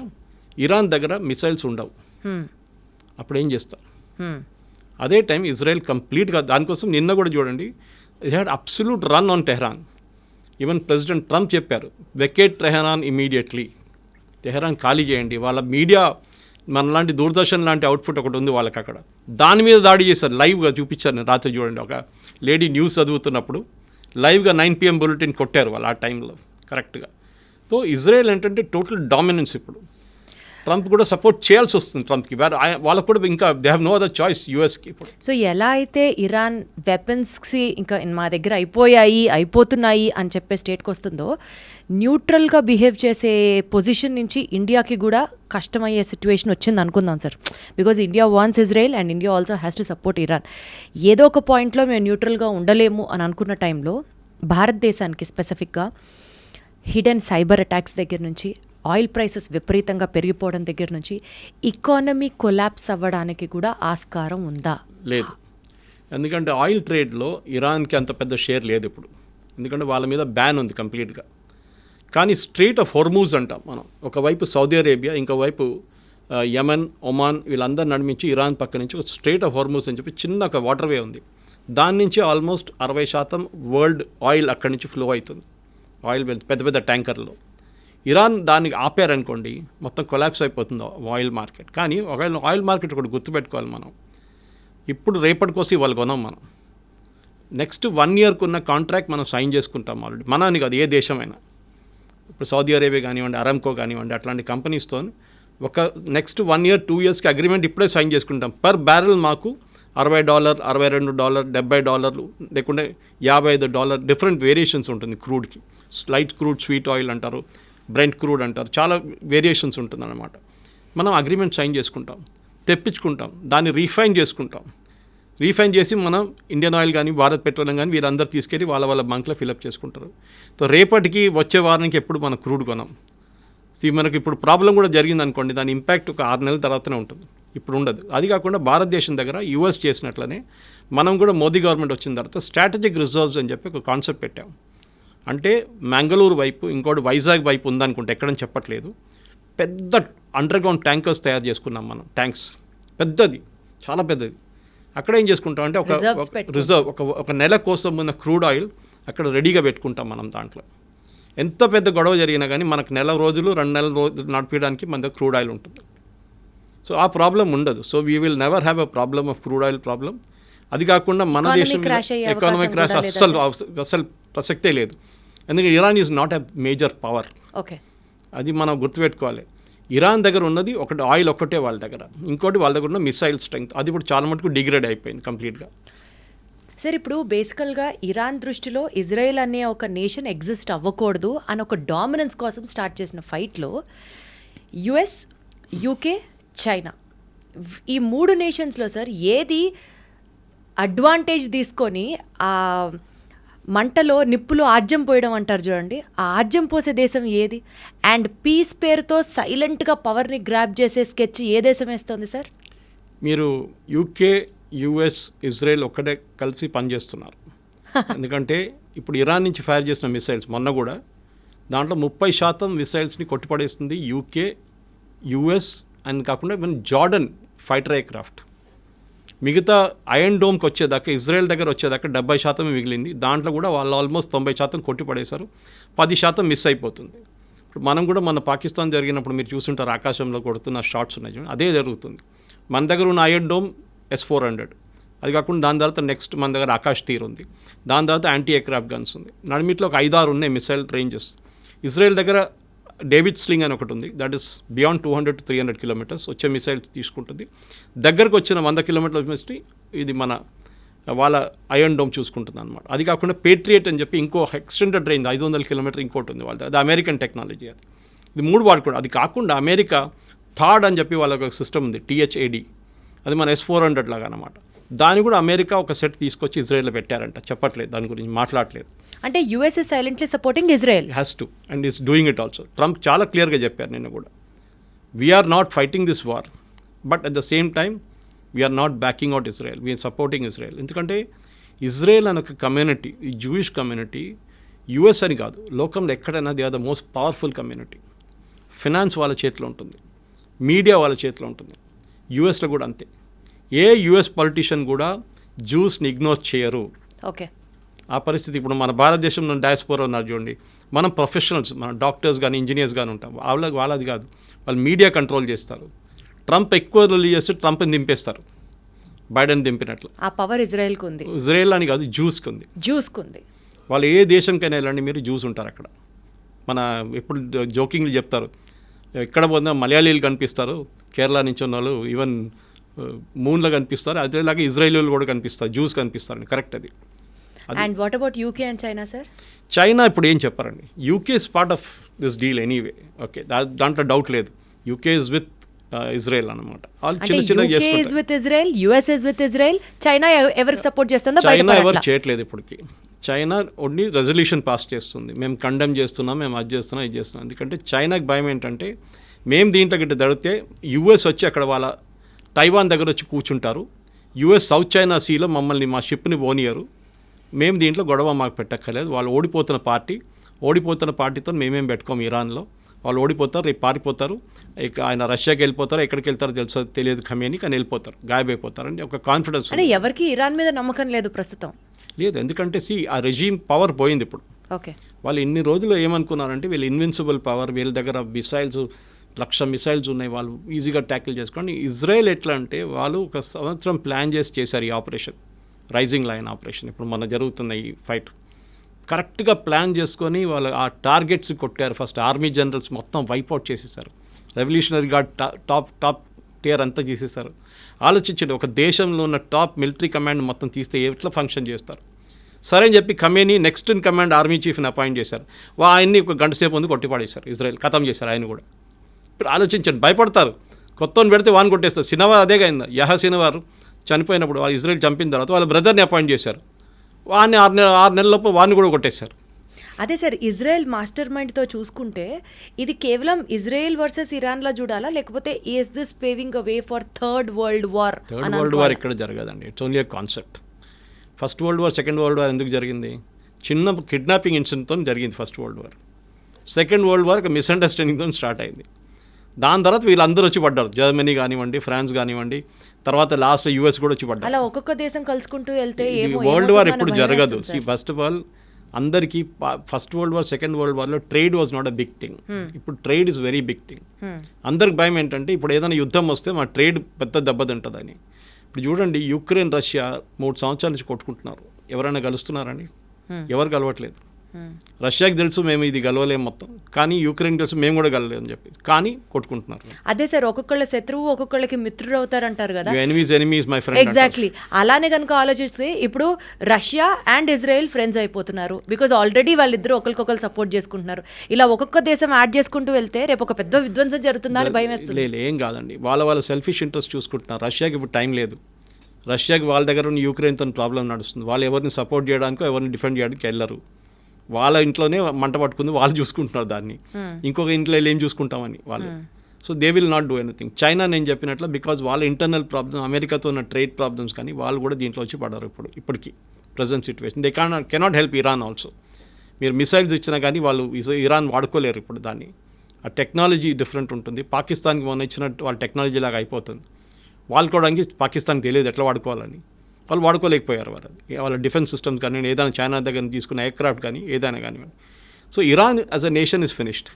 ఇరాన్ దగ్గర మిసైల్స్ ఉండవు. అప్పుడు ఏం చేస్తారు? అదే టైం ఇజ్రాయెల్ కంప్లీట్గా దానికోసం నిన్న కూడా చూడండి, it had absolute run on Tehran. Even president Trump చెప్పారు వెకేట్ టెహరాన్ ఇమీడియట్లీ. తెహరాన్ ఖాళీ చేయండి. వాళ్ళ మీడియా మనలాంటి దూరదర్శన్ లాంటి అవుట్ఫుట్ ఒకటి ఉంది వాళ్ళకి అక్కడ, దాని మీద దాడి చేశారు. లైవ్గా చూపించారు నేను రాత్రి, చూడండి. ఒక లేడీ న్యూస్ చదువుతున్నప్పుడు లైవ్గా 9 PM బులెటిన్ కొట్టారు వాళ్ళు ఆ టైంలో కరెక్ట్గా. సో ఇజ్రాయెల్ ఏంటంటే టోటల్ డామినెన్స్. ఇప్పుడు ట్రంప్ కూడా సపోర్ట్ చేయాల్సి వస్తుంది ట్రంప్కి. వాళ్ళకు కూడా ఇంకా they have no other choice యూఎస్కి ఇప్పుడు. సో ఎలా అయితే ఇరాన్ వెపన్స్కి ఇంకా మా దగ్గర అయిపోతున్నాయి అని చెప్పే స్టేట్కి వస్తుందో, న్యూట్రల్గా బిహేవ్ చేసే పొజిషన్ నుంచి ఇండియాకి కూడా కష్టమయ్యే సిచ్యువేషన్ వచ్చింది అనుకుందాం sir. Because India wants Israel and India also has to support Iran. ఏదో ఒక పాయింట్లో మేము న్యూట్రల్గా ఉండలేము అని అనుకున్న టైంలో భారతదేశానికి స్పెసిఫిక్గా హిడెన్ సైబర్ అటాక్స్ దగ్గర నుంచి, ఆయిల్ ప్రైసెస్ విపరీతంగా పెరిగిపోవడం దగ్గర నుంచి ఎకానమీ కొలాప్స్ అవ్వడానికి కూడా ఆస్కారం ఉందా? లేదు. ఎందుకంటే ఆయిల్ ట్రేడ్లో ఇరాన్కి అంత పెద్ద షేర్ లేదు ఇప్పుడు, ఎందుకంటే వాళ్ళ మీద బ్యాన్ ఉంది కంప్లీట్గా. కానీ స్ట్రెయిట్ ఆఫ్ హోర్మూజ్ అంటాం మనం, ఒకవైపు సౌదీ అరేబియా, ఇంకోవైపు యమన్, ఒమాన్, వీళ్ళందరూ నడిమించి ఇరాన్ పక్క నుంచి ఒక స్ట్రెయిట్ ఆఫ్ హోర్మూజ్ అని చెప్పి చిన్న ఒక వాటర్వే ఉంది. దాని నుంచి ఆల్మోస్ట్ 60% వరల్డ్ ఆయిల్ అక్కడి నుంచి ఫ్లో అవుతుంది. ఆయిల్ పెద్ద పెద్ద ట్యాంకర్లో. ఇరాన్ దాన్ని ఆపారనుకోండి మొత్తం కొలాప్స్ అయిపోతుంది ఆయిల్ మార్కెట్. కానీ ఒకవేళ ఆయిల్ మార్కెట్ ఒకటి గుర్తుపెట్టుకోవాలి మనం, ఇప్పుడు రేపటి కోసం ఇవాళ కొనాం మనం. నెక్స్ట్ 1 yearకు ఉన్న కాంట్రాక్ట్ మనం సైన్ చేసుకుంటాం ఆల్రెడీ. మనని కాదు, ఏ దేశమైనా. ఇప్పుడు సౌదీ అరేబియా కానివ్వండి, అరామ్కో కానివ్వండి, అట్లాంటి కంపెనీస్తో ఒక నెక్స్ట్ 1 year 2 yearsకి అగ్రిమెంట్ ఇప్పుడే సైన్ చేసుకుంటాం. పర్ బ్యారెల్ మాకు $60, $62, $70, లేకుంటే $55, డిఫరెంట్ వేరియేషన్స్ ఉంటుంది క్రూడ్కి. లైట్ క్రూడ్, స్వీట్ ఆయిల్ అంటారు, బ్రెంట్ క్రూడ్ అంటారు, చాలా వేరియేషన్స్ ఉంటుంది అన్నమాట. మనం అగ్రిమెంట్ సైన్ చేసుకుంటాం, తెప్పించుకుంటాం, దాన్ని రీఫైన్ చేసుకుంటాం. రీఫైన్ చేసి మనం ఇండియన్ ఆయిల్ కానీ, భారత్ పెట్రోలియం కానీ వీరందరూ తీసుకెళ్ళి వాళ్ళ బంక్లో ఫిలప్ చేసుకుంటారు. సో రేపటికి వచ్చే వారానికి ఎప్పుడు మనం క్రూడ్ కొనాం. మనకి ఇప్పుడు ప్రాబ్లం కూడా జరిగింది అనుకోండి, దాని ఇంపాక్ట్ ఒక 6 నెలల తర్వాతనే ఉంటుంది, ఇప్పుడు ఉండదు. అది కాకుండా భారతదేశం దగ్గర యూఎస్ చేసినట్లనే మనం కూడా మోదీ గవర్నమెంట్ వచ్చిన తర్వాత స్ట్రాటజిక్ రిజర్వ్స్ అని చెప్పి ఒక కాన్సెప్ట్ పెట్టాం. అంటే మంగళూరు వైపు, ఇంకోటి వైజాగ్ వైపు ఉందనుకుంటే, ఎక్కడని చెప్పట్లేదు, పెద్ద అండర్గ్రౌండ్ ట్యాంకర్స్ తయారు చేసుకున్నాం మనం. ట్యాంక్స్ పెద్దది, చాలా పెద్దది. అక్కడ ఏం చేసుకుంటాం అంటే ఒక రిజర్వ్, ఒక నెల కోసం ఉన్న క్రూడ్ ఆయిల్ అక్కడ రెడీగా పెట్టుకుంటాం మనం. దాంట్లో ఎంత పెద్ద గొడవ జరిగినా కానీ మనకు 2 నెలల రోజులు నడిపించడానికి మన దగ్గర క్రూడ్ ఆయిల్ ఉంటుంది. సో ఆ ప్రాబ్లం ఉండదు. So we will never have a problem of crude oil problem. అది కాకుండా మన దేశం ఎకానమిక్ క్రాష్ అస్సలు ప్రసక్తే లేదు. ఎందుకంటే Iran is not a major power. Okay, అది మనం గుర్తుపెట్టుకోవాలి. ఇరాన్ దగ్గర ఉన్నది ఒకటి ఆయిల్ ఒక్కటే వాళ్ళ దగ్గర, ఇంకోటి వాళ్ళ దగ్గర ఉన్న మిసైల్ స్ట్రెంగ్త్, అది ఇప్పుడు చాలా మటుకు డిగ్రేడ్ అయిపోయింది కంప్లీట్గా. సార్ ఇప్పుడు బేసికల్గా ఇరాన్ దృష్టిలో ఇజ్రాయెల్ అనే ఒక నేషన్ ఎగ్జిస్ట్ అవ్వకూడదు అని ఒక డామినెన్స్ కోసం స్టార్ట్ చేసిన ఫైట్లో యుఎస్, యూకే, చైనా, ఈ 3 నేషన్స్లో సార్ ఏది అడ్వాంటేజ్ తీసుకొని ఆ మంటలో నిప్పులో ఆజ్యం పోయడం అంటారు చూడండి, ఆ ఆజ్యం పోసే దేశం ఏది? అండ్ పీస్ పేరుతో సైలెంట్గా పవర్ని గ్రాప్ చేసే స్కెచ్ ఏ దేశం వేస్తుంది సార్? మీరు యూకే, యుఎస్, ఇజ్రాయెల్ ఒక్కటే కలిసి పనిచేస్తున్నారు. ఎందుకంటే ఇప్పుడు ఇరాన్ నుంచి ఫైర్ చేసిన మిసైల్స్ మొన్న కూడా దాంట్లో 30% మిసైల్స్ని కొట్టిపడేస్తుంది యూకే, యుఎస్ అని కాకుండా ఈవెన్ జార్డన్ ఫైటర్ ఎయిర్క్రాఫ్ట్. మిగతా ఐరన్ డోమ్కి వచ్చేదాకా, ఇజ్రాయెల్ దగ్గర వచ్చేదాకా 70% మిగిలింది. దాంట్లో కూడా వాళ్ళు ఆల్మోస్ట్ 90% కొట్టిపడేశారు, 10% మిస్ అయిపోతుంది. ఇప్పుడు మనం కూడా మన పాకిస్తాన్ జరిగినప్పుడు మీరు చూస్తుంటారు, ఆకాశంలో కొడుతున్న షాట్స్ ఉన్నాయి చూడండి, అదే జరుగుతుంది. మన దగ్గర ఉన్న ఐరన్ డోమ్ S-400, అది కాకుండా దాని తర్వాత నెక్స్ట్ మన దగ్గర ఆకాష్ తీర్ ఉంది, దాని తర్వాత యాంటీ ఎయిర్క్రాఫ్ట్ గన్స్ ఉంది. నడిమిట్లో ఒక 5-6 ఉన్నాయి మిసైల్ రేంజెస్. ఇజ్రాయెల్ దగ్గర డేవిడ్ స్లింగ్ అని ఒకటి ఉంది, that is beyond 200 to 300 kilometers వచ్చే మిసైల్స్ తీసుకుంటుంది. దగ్గరకు వచ్చిన 100 kilometers ఇది మన వాళ్ళ ఐరన్ డోమ్ చూసుకుంటుంది అనమాట. అది కాకుండా పేట్రియట్ అని చెప్పి ఇంకో ఎక్స్టెండెడ్ రేంజ్ 500 kilometers ఇంకోటి ఉంది వాళ్ళది, అది అమెరికన్ టెక్నాలజీ. అది ఇది 3 వాడుకోవడం. అది కాకుండా అమెరికా థాడ్ అని చెప్పి వాళ్ళకి ఒక సిస్టమ్ ఉంది, THAD, అది మన S-400 లాగా అనమాట. దాన్ని కూడా అమెరికా ఒక సెట్ తీసుకొచ్చి ఇజ్రాయెల్లో పెట్టారంట, చెప్పట్లేదు దాని గురించి, మాట్లాడలేదు. అంటే US is silently supporting Israel, has to and is doing it also. Trump చాలా క్లియర్గా చెప్పారు నిన్న కూడా, we're not fighting this war, but at the same time we're not backing out Israel, we're supporting Israel. ఎందుకంటే Israel అనే ఒక community, ఈ Jewish community, US అని కాదు, లోకంలో ఎక్కడైనా they are the most powerful community. Finance వాళ్ళ చేతిలో ఉంటుంది, మీడియా వాళ్ళ చేతిలో ఉంటుంది. యుఎస్లో కూడా అంతే. ఏ యుఎస్ పొలిటీషియన్ కూడా జ్యూస్ని ఇగ్నోర్ చేయరు. ఓకే, ఆ పరిస్థితి ఇప్పుడు మన భారతదేశంలో డయాస్పోరా ఉన్నారు చూడండి, మనం ప్రొఫెషనల్స్, మన డాక్టర్స్ కానీ ఇంజనీర్స్ కానీ ఉంటాం, వాళ్ళది కాదు, వాళ్ళు మీడియా కంట్రోల్ చేస్తారు. ట్రంప్ ఎక్కువ రిలీజ్ చేస్తే ట్రంప్ని దింపేస్తారు, బైడెన్ దింపినట్లు. ఆ పవర్ ఇజ్రాయెల్కి ఉంది, ఇజ్రాయెల్ అని కాదు, జ్యూస్కి ఉంది. వాళ్ళు ఏ దేశంకైనా వెళ్ళండి మీరు, జ్యూస్ ఉంటారు అక్కడ. మన ఎప్పుడు జోకింగ్లు చెప్తారు, ఎక్కడ పోయినా మలయాళీలు కనిపిస్తారు, కేరళ నుంచి ఉన్న వాళ్ళు ఈవెన్ మూన్లో కనిపిస్తారు, అదేలాగా ఇజ్రాయేలీలు కూడా కనిపిస్తారు, జ్యూస్ కనిపిస్తారు. కరెక్ట్ అది. And what about UK and China sir? China ఇప్పుడు ఏం చెప్పారండి, UK is part of this deal anyway. Okay, దాంట్లో డౌట్ లేదు. యూకే ఇస్ విత్ ఇజ్రాయెల్ అనమాట. వాళ్ళు చిన్న చిన్న చైనా ఎవరికి సపోర్ట్ చేస్తుందో చైనా ఎవరు చేయట్లేదు ఇప్పటికి. చైనా ఓన్లీ రెజల్యూషన్ పాస్ చేస్తుంది, మేము కండెమ్ చేస్తున్నాం, మేము అది చేస్తున్నాం, ఇది చేస్తున్నాం. ఎందుకంటే చైనాకి భయం ఏంటంటే మేము దీంట్లో గిట్ట దడితే యుఎస్ వచ్చి అక్కడ వాళ్ళ తైవాన్ దగ్గర వచ్చి కూర్చుంటారు, యుఎస్ సౌత్ చైనా సీలో మమ్మల్ని మా షిప్ని పోనీయరు, మేము దీంట్లో గొడవ మాకు పెట్టక్కర్లేదు. వాళ్ళు ఓడిపోతున్న పార్టీతో మేమేం పెట్టుకోము ఇరాన్లో, వాళ్ళు ఓడిపోతారు, రేపు పారిపోతారు, ఆయన రష్యాకి వెళ్ళిపోతారు, ఎక్కడికి వెళ్తారో తెలియదు ఖమేని, కానీ వెళ్ళిపోతారు, గాయబైపోతారు అని ఒక కాన్ఫిడెన్స్. అంటే ఎవరికి ఇరాన్ మీద నమ్మకం లేదు ప్రస్తుతం. లేదు, ఎందుకంటే ఆ రెజీమ్ పవర్ పోయింది ఇప్పుడు. ఓకే, వాళ్ళు ఇన్ని రోజులు ఏమనుకున్నారంటే వీళ్ళు ఇన్విన్సిబుల్ పవర్, వీళ్ళ దగ్గర మిసైల్స్ 1,00,000 మిసైల్స్ ఉన్నాయి, వాళ్ళు ఈజీగా ట్యాకిల్ చేసుకోండి. ఇజ్రాయెల్ ఎట్లా అంటే వాళ్ళు 1 సంవత్సరం ప్లాన్ చేశారు ఈ ఆపరేషన్, రైజింగ్ లైన్ ఆపరేషన్. ఇప్పుడు మన జరుగుతున్న ఈ ఫైట్ కరెక్ట్గా ప్లాన్ చేసుకొని వాళ్ళు ఆ టార్గెట్స్ కొట్టారు. ఫస్ట్ ఆర్మీ జనరల్స్ మొత్తం వైప్అవుట్ చేసేసారు, రెవల్యూషనరీ గార్డ్ టాప్ టియర్ అంతా చేసేసారు. ఆలోచించండి, ఒక దేశంలో ఉన్న టాప్ మిలిటరీ కమాండ్ మొత్తం తీస్తే ఎట్లా ఫంక్షన్ చేస్తారు. సరే అని చెప్పి Khamenei next in command army చీఫ్ని అపాయింట్ చేశారు. ఆయన్ని 1 గంట సేపు ముందు కొట్టిపాడేశారు, ఇజ్రాయెల్ ఖతం చేశారు ఆయన కూడా. ఇప్పుడు ఆలోచించండి, భయపడతారు, కొత్తని పెడితే వాడిని కొట్టేస్తారు. సినవార్ అదేగా అయిందా, సినవార్ చనిపోయినప్పుడు వాళ్ళు ఇజ్రాయెల్ చంపిన తర్వాత వాళ్ళ బ్రదర్ని అపాయింట్ చేశారు, వాడిని 6 నెలలలోపు వాడిని కూడా కొట్టేశారు. అదే సార్, ఇజ్రాయెల్ మాస్టర్ మైండ్తో చూసుకుంటే ఇది కేవలం ఇజ్రాయెల్ వర్సెస్ ఇరాన్లా చూడాలా, లేకపోతే is this paving a way for third world war? ఇక్కడ జరగదండి, it's only a concept. First world war, second world war ఎందుకు జరిగింది? చిన్న కిడ్నాపింగ్ ఇన్సిడెంట్తో జరిగింది first world war. Second world war ఒక మిస్అండర్స్టాండింగ్తో స్టార్ట్ అయింది. దాని తర్వాత వీళ్ళందరూ వచ్చి పడ్డారు, జర్మనీ కానివ్వండి, ఫ్రాన్స్ కానివ్వండి, తర్వాత లాస్ట్ యూఎస్ కూడా వచ్చి పడ్డారు. అలా ఒక్కొక్క దేశం కలుసుకుంటూ వెళ్తే వరల్డ్ వార్ ఎప్పుడు జరగదు. ఫస్ట్ ఆఫ్ ఆల్ అందరికీ first world war, second world వార్లో trade was not a big thing. ఇప్పుడు trade is very big thing. అందరికి భయం ఏంటంటే ఇప్పుడు ఏదైనా యుద్ధం వస్తే మా ట్రేడ్ పెద్ద దెబ్బతింటుందని. ఇప్పుడు చూడండి, యుక్రెయిన్ రష్యా 3 సంవత్సరాల నుంచి కొట్టుకుంటున్నారు. ఎవరైనా కలుస్తున్నారండి? ఎవరు కలవట్లేదు. రష్యాకి తెలుసు మేము ఇది గెలవలేము మొత్తం, కానీ యుక్రెయిన్ తెలుసు మేము కూడా గెలవలేము అని చెప్పి, కానీ కొట్టుకుంటున్నారు. అదే సార్, ఒక్కొక్కళ్ళ శత్రువు ఒక్కొక్కళ్ళకి మిత్రుడు అవుతారంటారు కదా. Enemies my friend. ఎగ్జాక్ట్లీ అలానే కనుక ఆలోచిస్తే ఇప్పుడు రష్యా అండ్ ఇజ్రాయెల్ ఫ్రెండ్స్ అయిపోతున్నారు, బికాజ్ ఆల్రెడీ వాళ్ళిద్దరూ ఒకరికొకరు సపోర్ట్ చేసుకుంటున్నారు. ఇలా ఒక్కొక్క దేశం యాడ్ చేసుకుంటూ వెళ్తే రేపు ఒక పెద్ద విధ్వంసం జరుగుతుందా అని భయం వేస్తుంది. లేదు, ఏం కాదండి, వాళ్ళ సెల్ఫిష్ ఇంట్రెస్ట్ చూసుకుంటున్నారు. రష్యాకి ఇప్పుడు టైం లేదు. రష్యాకి వాళ్ళ దగ్గర ఉన్న యుక్రెయిన్తో ప్రాబ్లం నడుస్తుంది. వాళ్ళు ఎవరిని సపోర్ట్ చేయడానికో ఎవరిని డిఫెండ్ చేయడానికి వెళ్ళరు. వాళ్ళ ఇంట్లోనే మంట పట్టుకుంది, వాళ్ళు చూసుకుంటున్నారు దాన్ని. ఇంకొక ఇంట్లో ఏం చూసుకుంటామని వాళ్ళు. So they will not do anything. China నేను చెప్పినట్లు బికాజ్ వాళ్ళ ఇంటర్నల్ ప్రాబ్లమ్, అమెరికాతో ఉన్న ట్రేడ్ ప్రాబ్లమ్స్ కానీ వాళ్ళు కూడా దీంట్లో వచ్చి పడ్డారు ఇప్పటికి present situation. They cannot help Iran also. మీరు మిసైల్స్ ఇచ్చినా కానీ వాళ్ళు ఇరాన్ వాడుకోలేరు ఇప్పుడు దాన్ని. ఆ టెక్నాలజీ డిఫరెంట్ ఉంటుంది. పాకిస్తాన్కి మొన్న ఇచ్చినట్టు వాళ్ళ టెక్నాలజీ లాగా అయిపోతుంది. వాడుకోవడానికి పాకిస్తాన్కి తెలియదు ఎట్లా వాడుకోవాలని, వాళ్ళు వాడుకోలేకపోయారు. వాళ్ళ డిఫెన్స్ సిస్టమ్స్ కానీ ఏదైనా చైనా దగ్గర తీసుకున్న ఎయిర్క్రాఫ్ట్ కానీ ఏదైనా కానివ్వండి. So Iran as a nation is finished.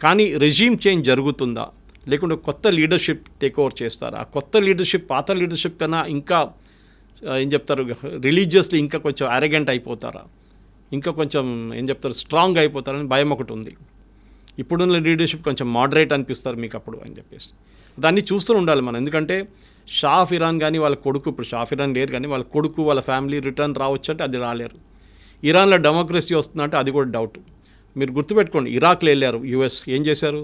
కానీ రెజీమ్ చేంజ్ జరుగుతుందా, లేకుంటే కొత్త లీడర్షిప్ టేక్ ఓవర్ చేస్తారా? ఆ కొత్త లీడర్షిప్ పాత లీడర్షిప్ కన్నా ఇంకా ఏం చెప్తారు, రిలీజియస్లీ ఇంకా కొంచెం అరెగెంట్ అయిపోతారా, ఇంకా కొంచెం ఏం చెప్తారు, స్ట్రాంగ్ అయిపోతారని భయం ఒకటి ఉంది. ఇప్పుడున్న లీడర్షిప్ కొంచెం మోడరేట్ అనిపిస్తారు మీకు అప్పుడు అని చెప్పేసి దాన్ని చూస్తూ ఉండాలి మనం. ఎందుకంటే షా ఆఫ్ ఇరాన్ కానీ వాళ్ళ కొడుకు, ఇప్పుడు షా ఆఫ్ ఇరాన్ లేరు కానీ వాళ్ళ కొడుకు వాళ్ళ ఫ్యామిలీ రిటర్న్ రావచ్చు అంటే అది రాలేరు. ఇరాన్లో డెమోక్రసీ వస్తుందంటే అది కూడా డౌట్. మీరు గుర్తుపెట్టుకోండి, ఇరాక్లో వెళ్ళారు యుఎస్, ఏం చేశారు,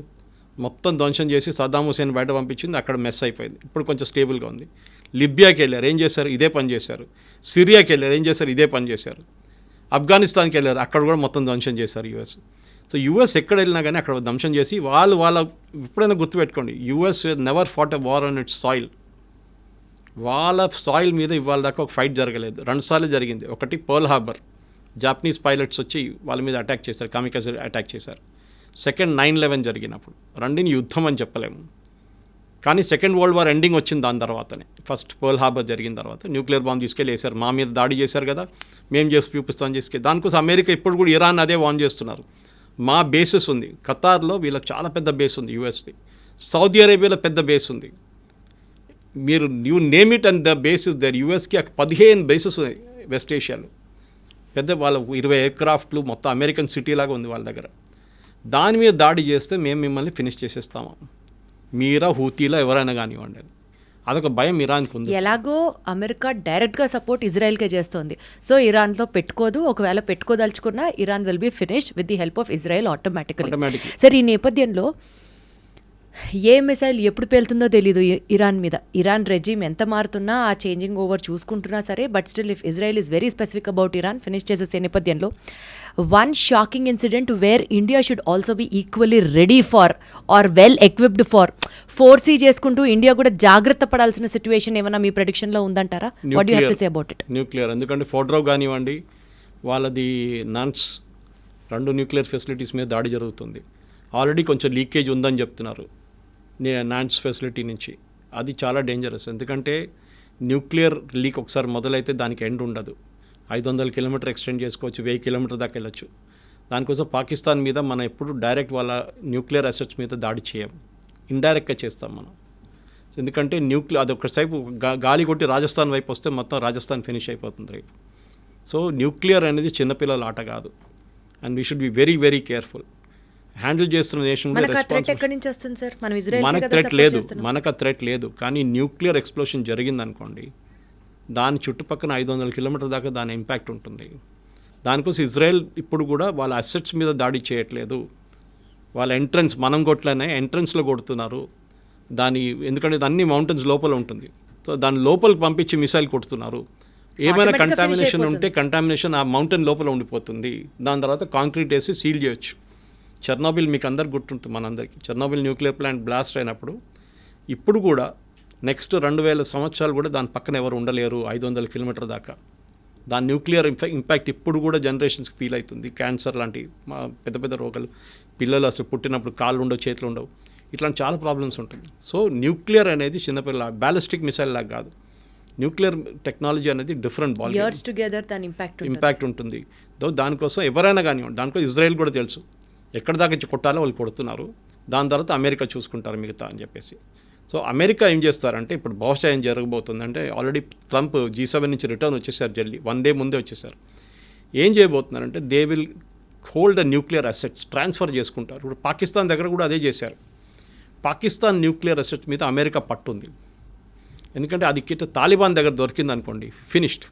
మొత్తం ధ్వంసం చేసి సద్దాం హుసేన్ బయట పంపించింది, అక్కడ మెస్ అయిపోయింది. ఇప్పుడు కొంచెం స్టేబుల్గా ఉంది. లిబియాకి వెళ్ళారు, ఏం చేశారు, ఇదే పని చేశారు. సిరియాకి వెళ్ళారు, ఏం చేశారు, ఇదే పని చేశారు. ఆఫ్ఘనిస్తాన్కి వెళ్ళారు, అక్కడ కూడా మొత్తం ధ్వంసం చేశారు యుఎస్. సో యుఎస్ ఎక్కడ వెళ్ళినా కానీ అక్కడ ధ్వంసం చేసి వాళ్ళ ఎప్పుడైనా గుర్తుపెట్టుకోండి, US never fought a war on its soil. వాళ్ళ సాయిల్ మీద ఇవాళ దాకా ఒక ఫైట్ జరగలేదు. 2 సార్లు జరిగింది. ఒకటి పర్ల్ హార్బర్, జాపనీస్ పైలట్స్ వచ్చి వాళ్ళ మీద అటాక్ చేశారు, కామికాజే అటాక్ చేశారు. సెకండ్ 9/11 జరిగినప్పుడు. రెండిని యుద్ధం అని చెప్పలేము, కానీ సెకండ్ వరల్డ్ వార్ ఎండింగ్ వచ్చింది దాని తర్వాతనే. ఫస్ట్ పర్ల్ హార్బర్ జరిగిన తర్వాత న్యూక్లియర్ బాంబ్ తీసుకెళ్ళి వేశారు, మా మీద దాడి చేశారు కదా, మేము చేసి చూపిస్తామని చేసుకెళ్ళి. దానికోసం అమెరికా ఇప్పుడు కూడా ఇరాన్ అదే వార్న్ చేస్తున్నారు. మా బేసెస్ ఉంది ఖతార్లో, వీళ్ళ చాలా పెద్ద బేస్ ఉంది యూఎస్ది, సౌదీ అరేబియాలో పెద్ద బేస్ ఉంది. మీరు you name it and the basis there. యూఎస్కి 15 బేసెస్ ఉన్నాయి వెస్ట్ ఏషియాలో, పెద్ద వాళ్ళ 20 ఎయిర్క్రాఫ్ట్లు, మొత్తం అమెరికన్ సిటీ లాగా ఉంది వాళ్ళ దగ్గర. దాని మీద దాడి చేస్తే మేము మిమ్మల్ని ఫినిష్ చేసేస్తాము, మీరా హూతీలా ఎవరైనా కానివ్వండి అని. అదొక భయం ఇరాన్కి ఉంది. ఎలాగో అమెరికా డైరెక్ట్గా సపోర్ట్ ఇజ్రాయెల్కే చేస్తోంది, సో ఇరాన్తో పెట్టుకోదు. ఒకవేళ పెట్టుకోదలుచుకున్నా Iran will be finished with the help of Israel automatically. సరే, ఈ నేపథ్యంలో ఏ మిసైల్ ఎప్పుడు పేలుతుందో తెలీదు ఇరాన్ మీద. ఇరాన్ రెజీమ్ ఎంత మారుతున్నా, ఆ చేంజింగ్ ఓవర్ చూసుకుంటున్నా సరే, but still if Israel is very specific about Iran finish చేసే నేపథ్యంలో one shocking incident where India should also be equally ready for or well equipped for foresee చేసుకుంటూ India కూడా జాగ్రత్త పడాల్సిన సిచ్యువేషన్ ఏమైనా మీ ప్రెడిక్షన్లో ఉందంటారా? What you have to say about it? Nuclear, ఎందుకంటే ఫోర్డ్రో కానివ్వండి, వాళ్ళది నాన్స్ 2 న్యూక్లియర్ ఫెసిలిటీస్ మీద దాడి జరుగుతుంది. ఆల్రెడీ కొంచెం లీకేజ్ ఉందని చెప్తున్నారు నాన్స్ ఫెసిలిటీ నుంచి. అది చాలా డేంజరస్, ఎందుకంటే న్యూక్లియర్ లీక్ ఒకసారి మొదలైతే దానికి ఎండ్ ఉండదు. 500 కిలోమీటర్ ఎక్స్టెండ్ చేసుకోవచ్చు, 1000 కిలోమీటర్ దాకా వెళ్ళచ్చు. దానికోసం పాకిస్తాన్ మీద మనం ఎప్పుడు డైరెక్ట్ వాళ్ళ న్యూక్లియర్ అసెట్స్ మీద దాడి చేయం, ఇండైరెక్ట్గా చేస్తాం మనం. ఎందుకంటే అది ఒకసేపు గాలి కొట్టి రాజస్థాన్ వైపు వస్తే మొత్తం రాజస్థాన్ ఫినిష్ అయిపోతుంది రేపు. సో న్యూక్లియర్ అనేది చిన్నపిల్లల ఆట కాదు, and we should be very very careful. Handle చేస్తున్న నేషన్ మనకు ఆ థ్రెట్ లేదు, కానీ న్యూక్లియర్ ఎక్స్ప్లోషన్ జరిగిందనుకోండి, దాని చుట్టుపక్కల 500 కిలోమీటర్ దాకా దాని ఇంపాక్ట్ ఉంటుంది. దానికోసం ఇజ్రాయెల్ ఇప్పుడు కూడా వాళ్ళ అసెట్స్ మీద దాడి చేయట్లేదు, వాళ్ళ ఎంట్రన్స్ మనం కొట్లనే ఎంట్రన్స్లో కొడుతున్నారు దాని, ఎందుకంటే అన్ని మౌంటైన్స్ లోపల ఉంటుంది. సో దాని లోపలికి పంపించి మిసైల్ కొడుతున్నారు. ఏమైనా కంటామినేషన్ ఉంటే కంటామినేషన్ ఆ మౌంటైన్ లోపల ఉండిపోతుంది. దాని తర్వాత కాంక్రీట్ వేసి సీల్ చేయొచ్చు. చెర్నోబిల్ మీకు అందరికి గుర్తుంటుంది, మనందరికీ చెర్నోబిల్ న్యూక్లియర్ ప్లాంట్ బ్లాస్ట్ అయినప్పుడు. ఇప్పుడు కూడా నెక్స్ట్ 2000 సంవత్సరాలు కూడా దాని పక్కన ఎవరు ఉండలేరు 500 కిలోమీటర్ దాకా. దాని న్యూక్లియర్ ఇంపాక్ట్ ఇప్పుడు కూడా జనరేషన్స్కి ఫీల్ అవుతుంది. క్యాన్సర్ లాంటి పెద్ద పెద్ద రోగాలు, పిల్లలు అసలు పుట్టినప్పుడు కాళ్ళు ఉండవు, చేతులు ఉండవు, ఇట్లాంటి చాలా ప్రాబ్లమ్స్ ఉంటుంది. సో న్యూక్లియర్ అనేది చిన్నపిల్ల బ్యాలిస్టిక్ మిసైల్ లాగా కాదు. న్యూక్లియర్ టెక్నాలజీ అనేది డిఫరెంట్ బాల్ ఇంపాక్ట్ ఉంటుంది. దానికోసం ఎవరైనా కానివ్వండి, దానికోసం ఇజ్రాయెల్ కూడా తెలుసు ఎక్కడి దాకా కొట్టాలో వాళ్ళు కొడుతున్నారు. దాని తర్వాత అమెరికా చూసుకుంటారు మిగతా అని చెప్పేసి. సో అమెరికా ఏం చేస్తారంటే, ఇప్పుడు బహుశా ఏం జరగబోతుందంటే, ఆల్రెడీ ట్రంప్ G7 నుంచి రిటర్న్ వచ్చేసారు, జల్దీ 1 డే ముందే వచ్చేసారు. ఏం చేయబోతున్నారంటే, they will hold the nuclear assets, transfer చేసుకుంటారు. ఇప్పుడు పాకిస్తాన్ దగ్గర కూడా అదే చేశారు. పాకిస్తాన్ న్యూక్లియర్ అసెట్స్ మీద అమెరికా పట్టుంది, ఎందుకంటే అది తాలిబాన్ దగ్గర దొరికింది అనుకోండి, ఫినిష్డ్.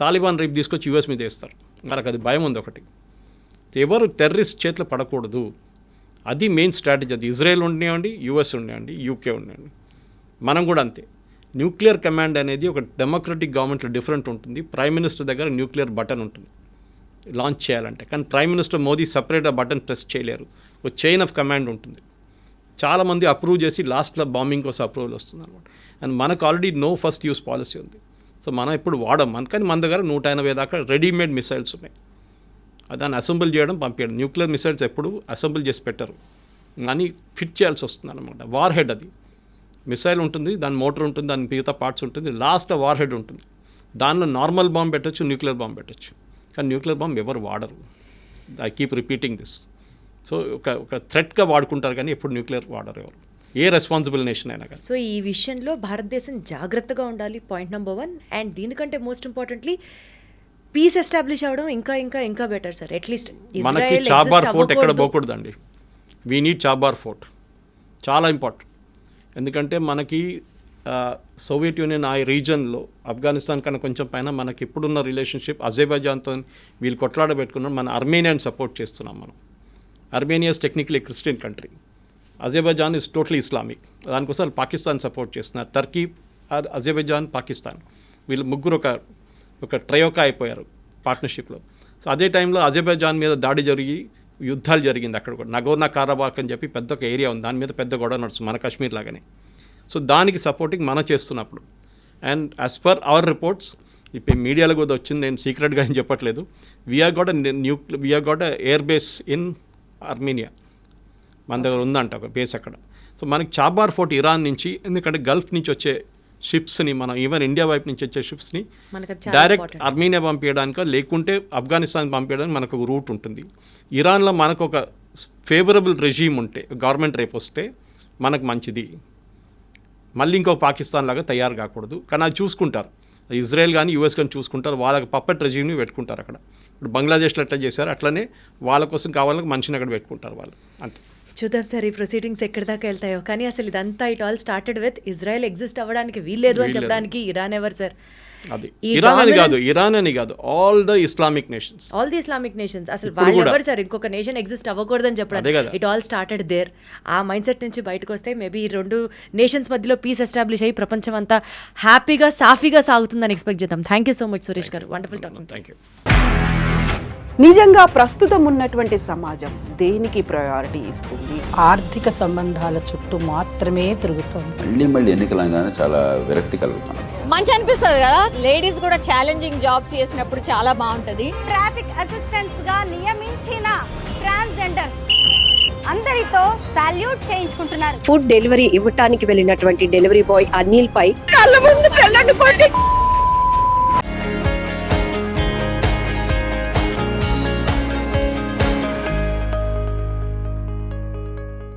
తాలిబాన్ రేపు తీసుకొచ్చి యూఎస్ మీద వేస్తారు. వాళ్ళకి అది భయం ఉంది ఒకటి, ఎవరు టెర్రరిస్ట్ చేతిలో పడకూడదు. అది మెయిన్ స్ట్రాటజీ. అది ఇజ్రాయెల్ ఉండేవండి, యూఎస్ ఉండేవండి, యూకే ఉండేవండి, మనం కూడా అంతే. న్యూక్లియర్ కమాండ్ అనేది ఒక డెమోక్రటిక్ గవర్నమెంట్లో డిఫరెంట్ ఉంటుంది. ప్రైమ్ మినిస్టర్ దగ్గర న్యూక్లియర్ బటన్ ఉంటుంది లాంచ్ చేయాలంటే, కానీ ప్రైమ్ మినిస్టర్ మోదీ సపరేట్ ఆ బటన్ ప్రెస్ చేయలేరు. ఒక చైన్ ఆఫ్ కమాండ్ ఉంటుంది. చాలామంది అప్రూవ్ చేసి లాస్ట్లో బాంబింగ్ కోసం అప్రూవల్ వస్తుంది అనమాట. అండ్ మనకు already no first use policy ఉంది. సో మనం ఇప్పుడు వాడం, కానీ మన దగ్గర 180 దాకా రెడీమేడ్ మిసైల్స్ ఉన్నాయి. దాన్ని అసెంబుల్ చేయడం, పంపించడం. న్యూక్లియర్ మిసైల్స్ ఎప్పుడు అసెంబుల్ చేసి పెట్టరు, కానీ ఫిట్ చేయాల్సి వస్తుంది అనమాట. వార్ హెడ్, అది మిసైల్ ఉంటుంది, దాని మోటార్ ఉంటుంది, దాని మిగతా పార్ట్స్ ఉంటుంది, లాస్ట్ వార్ హెడ్ ఉంటుంది. దానిలో నార్మల్ బాంబ్ పెట్టచ్చు, న్యూక్లియర్ బాంబ్ పెట్టచ్చు, కానీ న్యూక్లియర్ బాంబ్ ఎవరు వాడరు. I keep repeating this. So ఒక థ్రెట్గా వాడుకుంటారు, కానీ ఎప్పుడు న్యూక్లియర్ వాడరు ఎవరు, ఏ రెస్పాన్సిబుల్ నేషన్ అయినా కానీ. సో ఈ విషయంలో భారతదేశం జాగ్రత్తగా ఉండాలి, పాయింట్ నెంబర్ 1. అండ్ దీనికంటే మోస్ట్ ఇంపార్టెంట్లీ పీస్ ఎస్టాబ్లిష్ అవ్వడం ఇంకా బెటర్ సార్. అట్లీస్ట్ మనకి చాబార్ ఫోర్ట్ ఎక్కడ పోకూడదండి. వీ నీడ్ చాబార్ ఫోర్ట్, చాలా ఇంపార్టెంట్. ఎందుకంటే మనకి సోవియట్ యూనియన్ ఆ రీజన్లో ఆఫ్ఘనిస్తాన్ కన్నా కొంచెం పైన మనకి ఇప్పుడున్న రిలేషన్షిప్ అజర్బైజాన్తో వీళ్ళు కొట్లాడబెట్టుకున్నాం. మన అర్మేనియాని సపోర్ట్ చేస్తున్నాం మనం. Armenia is technically Christian country, Azerbaijan is totally Islamic. దానికోసం పాకిస్తాన్ సపోర్ట్ చేస్తున్నారు. టర్కీ, అజర్బైజాన్, పాకిస్తాన్ వీళ్ళు ముగ్గురు ఒక ట్రయోకా అయిపోయారు పార్ట్నర్షిప్లో. సో అదే టైంలో అజర్బైజాన్ మీద దాడి జరిగి యుద్ధాలు జరిగింది అక్కడ కూడా. నగోర్నా కారాబాక్ అని చెప్పి పెద్ద ఒక ఏరియా ఉంది, దాని మీద పెద్ద గొడవ నడుస్తుంది, మన కాశ్మీర్ లాగానే. సో దానికి సపోర్టింగ్ మనం చేస్తున్నప్పుడు, and as per our reports, ఇప్పుడు మీడియాలో కూడా వచ్చింది, నేను సీక్రెట్గా ఏం చెప్పట్లేదు, we're got air base in Armenia, మన దగ్గర ఉందంట ఒక బేస్ అక్కడ. సో మనకి చాబార్ ఫోర్ట్ ఇరాన్ నుంచి, ఎందుకంటే గల్ఫ్ నుంచి వచ్చే షిప్స్ని, మనం ఈవెన్ ఇండియా వైపు నుంచి వచ్చే షిప్స్ని మనకు చాలా డైరెక్ట్ important. అర్మీనియా పంపించడానికో లేకుంటే ఆఫ్ఘనిస్తాన్ పంపించడానికి మనకు ఒక రూట్ ఉంటుంది. ఇరాన్లో మనకు ఒక ఫేవరబుల్ రెజీమ్ ఉంటే, గవర్నమెంట్ రేపు వస్తే మనకు మంచిది, మళ్ళీ ఇంకో పాకిస్తాన్ లాగా తయారు కాకూడదు. కానీ అది చూసుకుంటారు, ఇజ్రాయెల్ కానీ యూఎస్ కానీ చూసుకుంటారు, వాళ్ళకి పప్పెట్ రెజీమ్ని పెట్టుకుంటారు అక్కడ. ఇప్పుడు బంగ్లాదేశ్లో ఎట్లా చేశారు అట్లనే వాళ్ళ కోసం కావాలని మనిషిని అక్కడ పెట్టుకుంటారు వాళ్ళు, అంతే. చూద్దాం సార్ ఈ ప్రొసీడింగ్స్ ఎక్కడి దాకా వెళ్తాయో. కానీ అసలు ఇదంతా it all started with Israel exist అవ్వడానికి వీల్లేదు అని చెప్పడానికి ఇరాన్ ఎవరు సార్? అది ఈ ఇరాన్ అని కాదు, dominance- ఇరాన్ అని కాదు, all the Islamic nations. All the Islamic nations అసలు ఇప్పుడు వాళ్ళు కూడా. ఎవరు సార్ ఇంకొక నేషన్ ఎగ్జిస్ట్ అవ్వకూడదని అదే చెప్పడానికి? కదా. It all started there. ఆ మైండ్ సెట్ నుంచి బయటకు వస్తే మేబీ ఈ రెండు నేషన్స్ మధ్యలో పీస్ ఎస్టాబ్లిష్ అయ్యి ప్రపంచం అంతా హ్యాపీగా సాఫీగా సాగుతుందని ఎక్స్పెక్ట్ చేద్దాం. Thank you so much Suresh గారు, వండర్ఫుల్ టాకింగ్. Thank you. నిజంగా ప్రస్తుతం ఉన్నటువంటి సమాజం దేనికి ప్రయారిటీ ఇస్తుంది? ఆర్థిక సంబంధాల చుట్టూ మాత్రమే తిరుగుతోంది. మళ్ళీ ఎన్నికలంగానే చాలా విరక్తి కలుగుతున్నాం. మంచి అనిపిస్తుంది కదా, లేడీస్ కూడా ఛాలెంజింగ్ జాబ్స్ చేసినప్పుడు చాలా బాగుంటది. ట్రాఫిక్ అసిస్టెంట్స్ గా నియమించిన ట్రాన్స్జెండర్స్ అందరితో సాల్యూట్ చేయించుకుంటున్నారు. ఫుడ్ డెలివరీ ఇవ్వటానికి వెళ్ళినటువంటి డెలివరీ బాయ్ అనిల్ పై కళ్ళ ముందు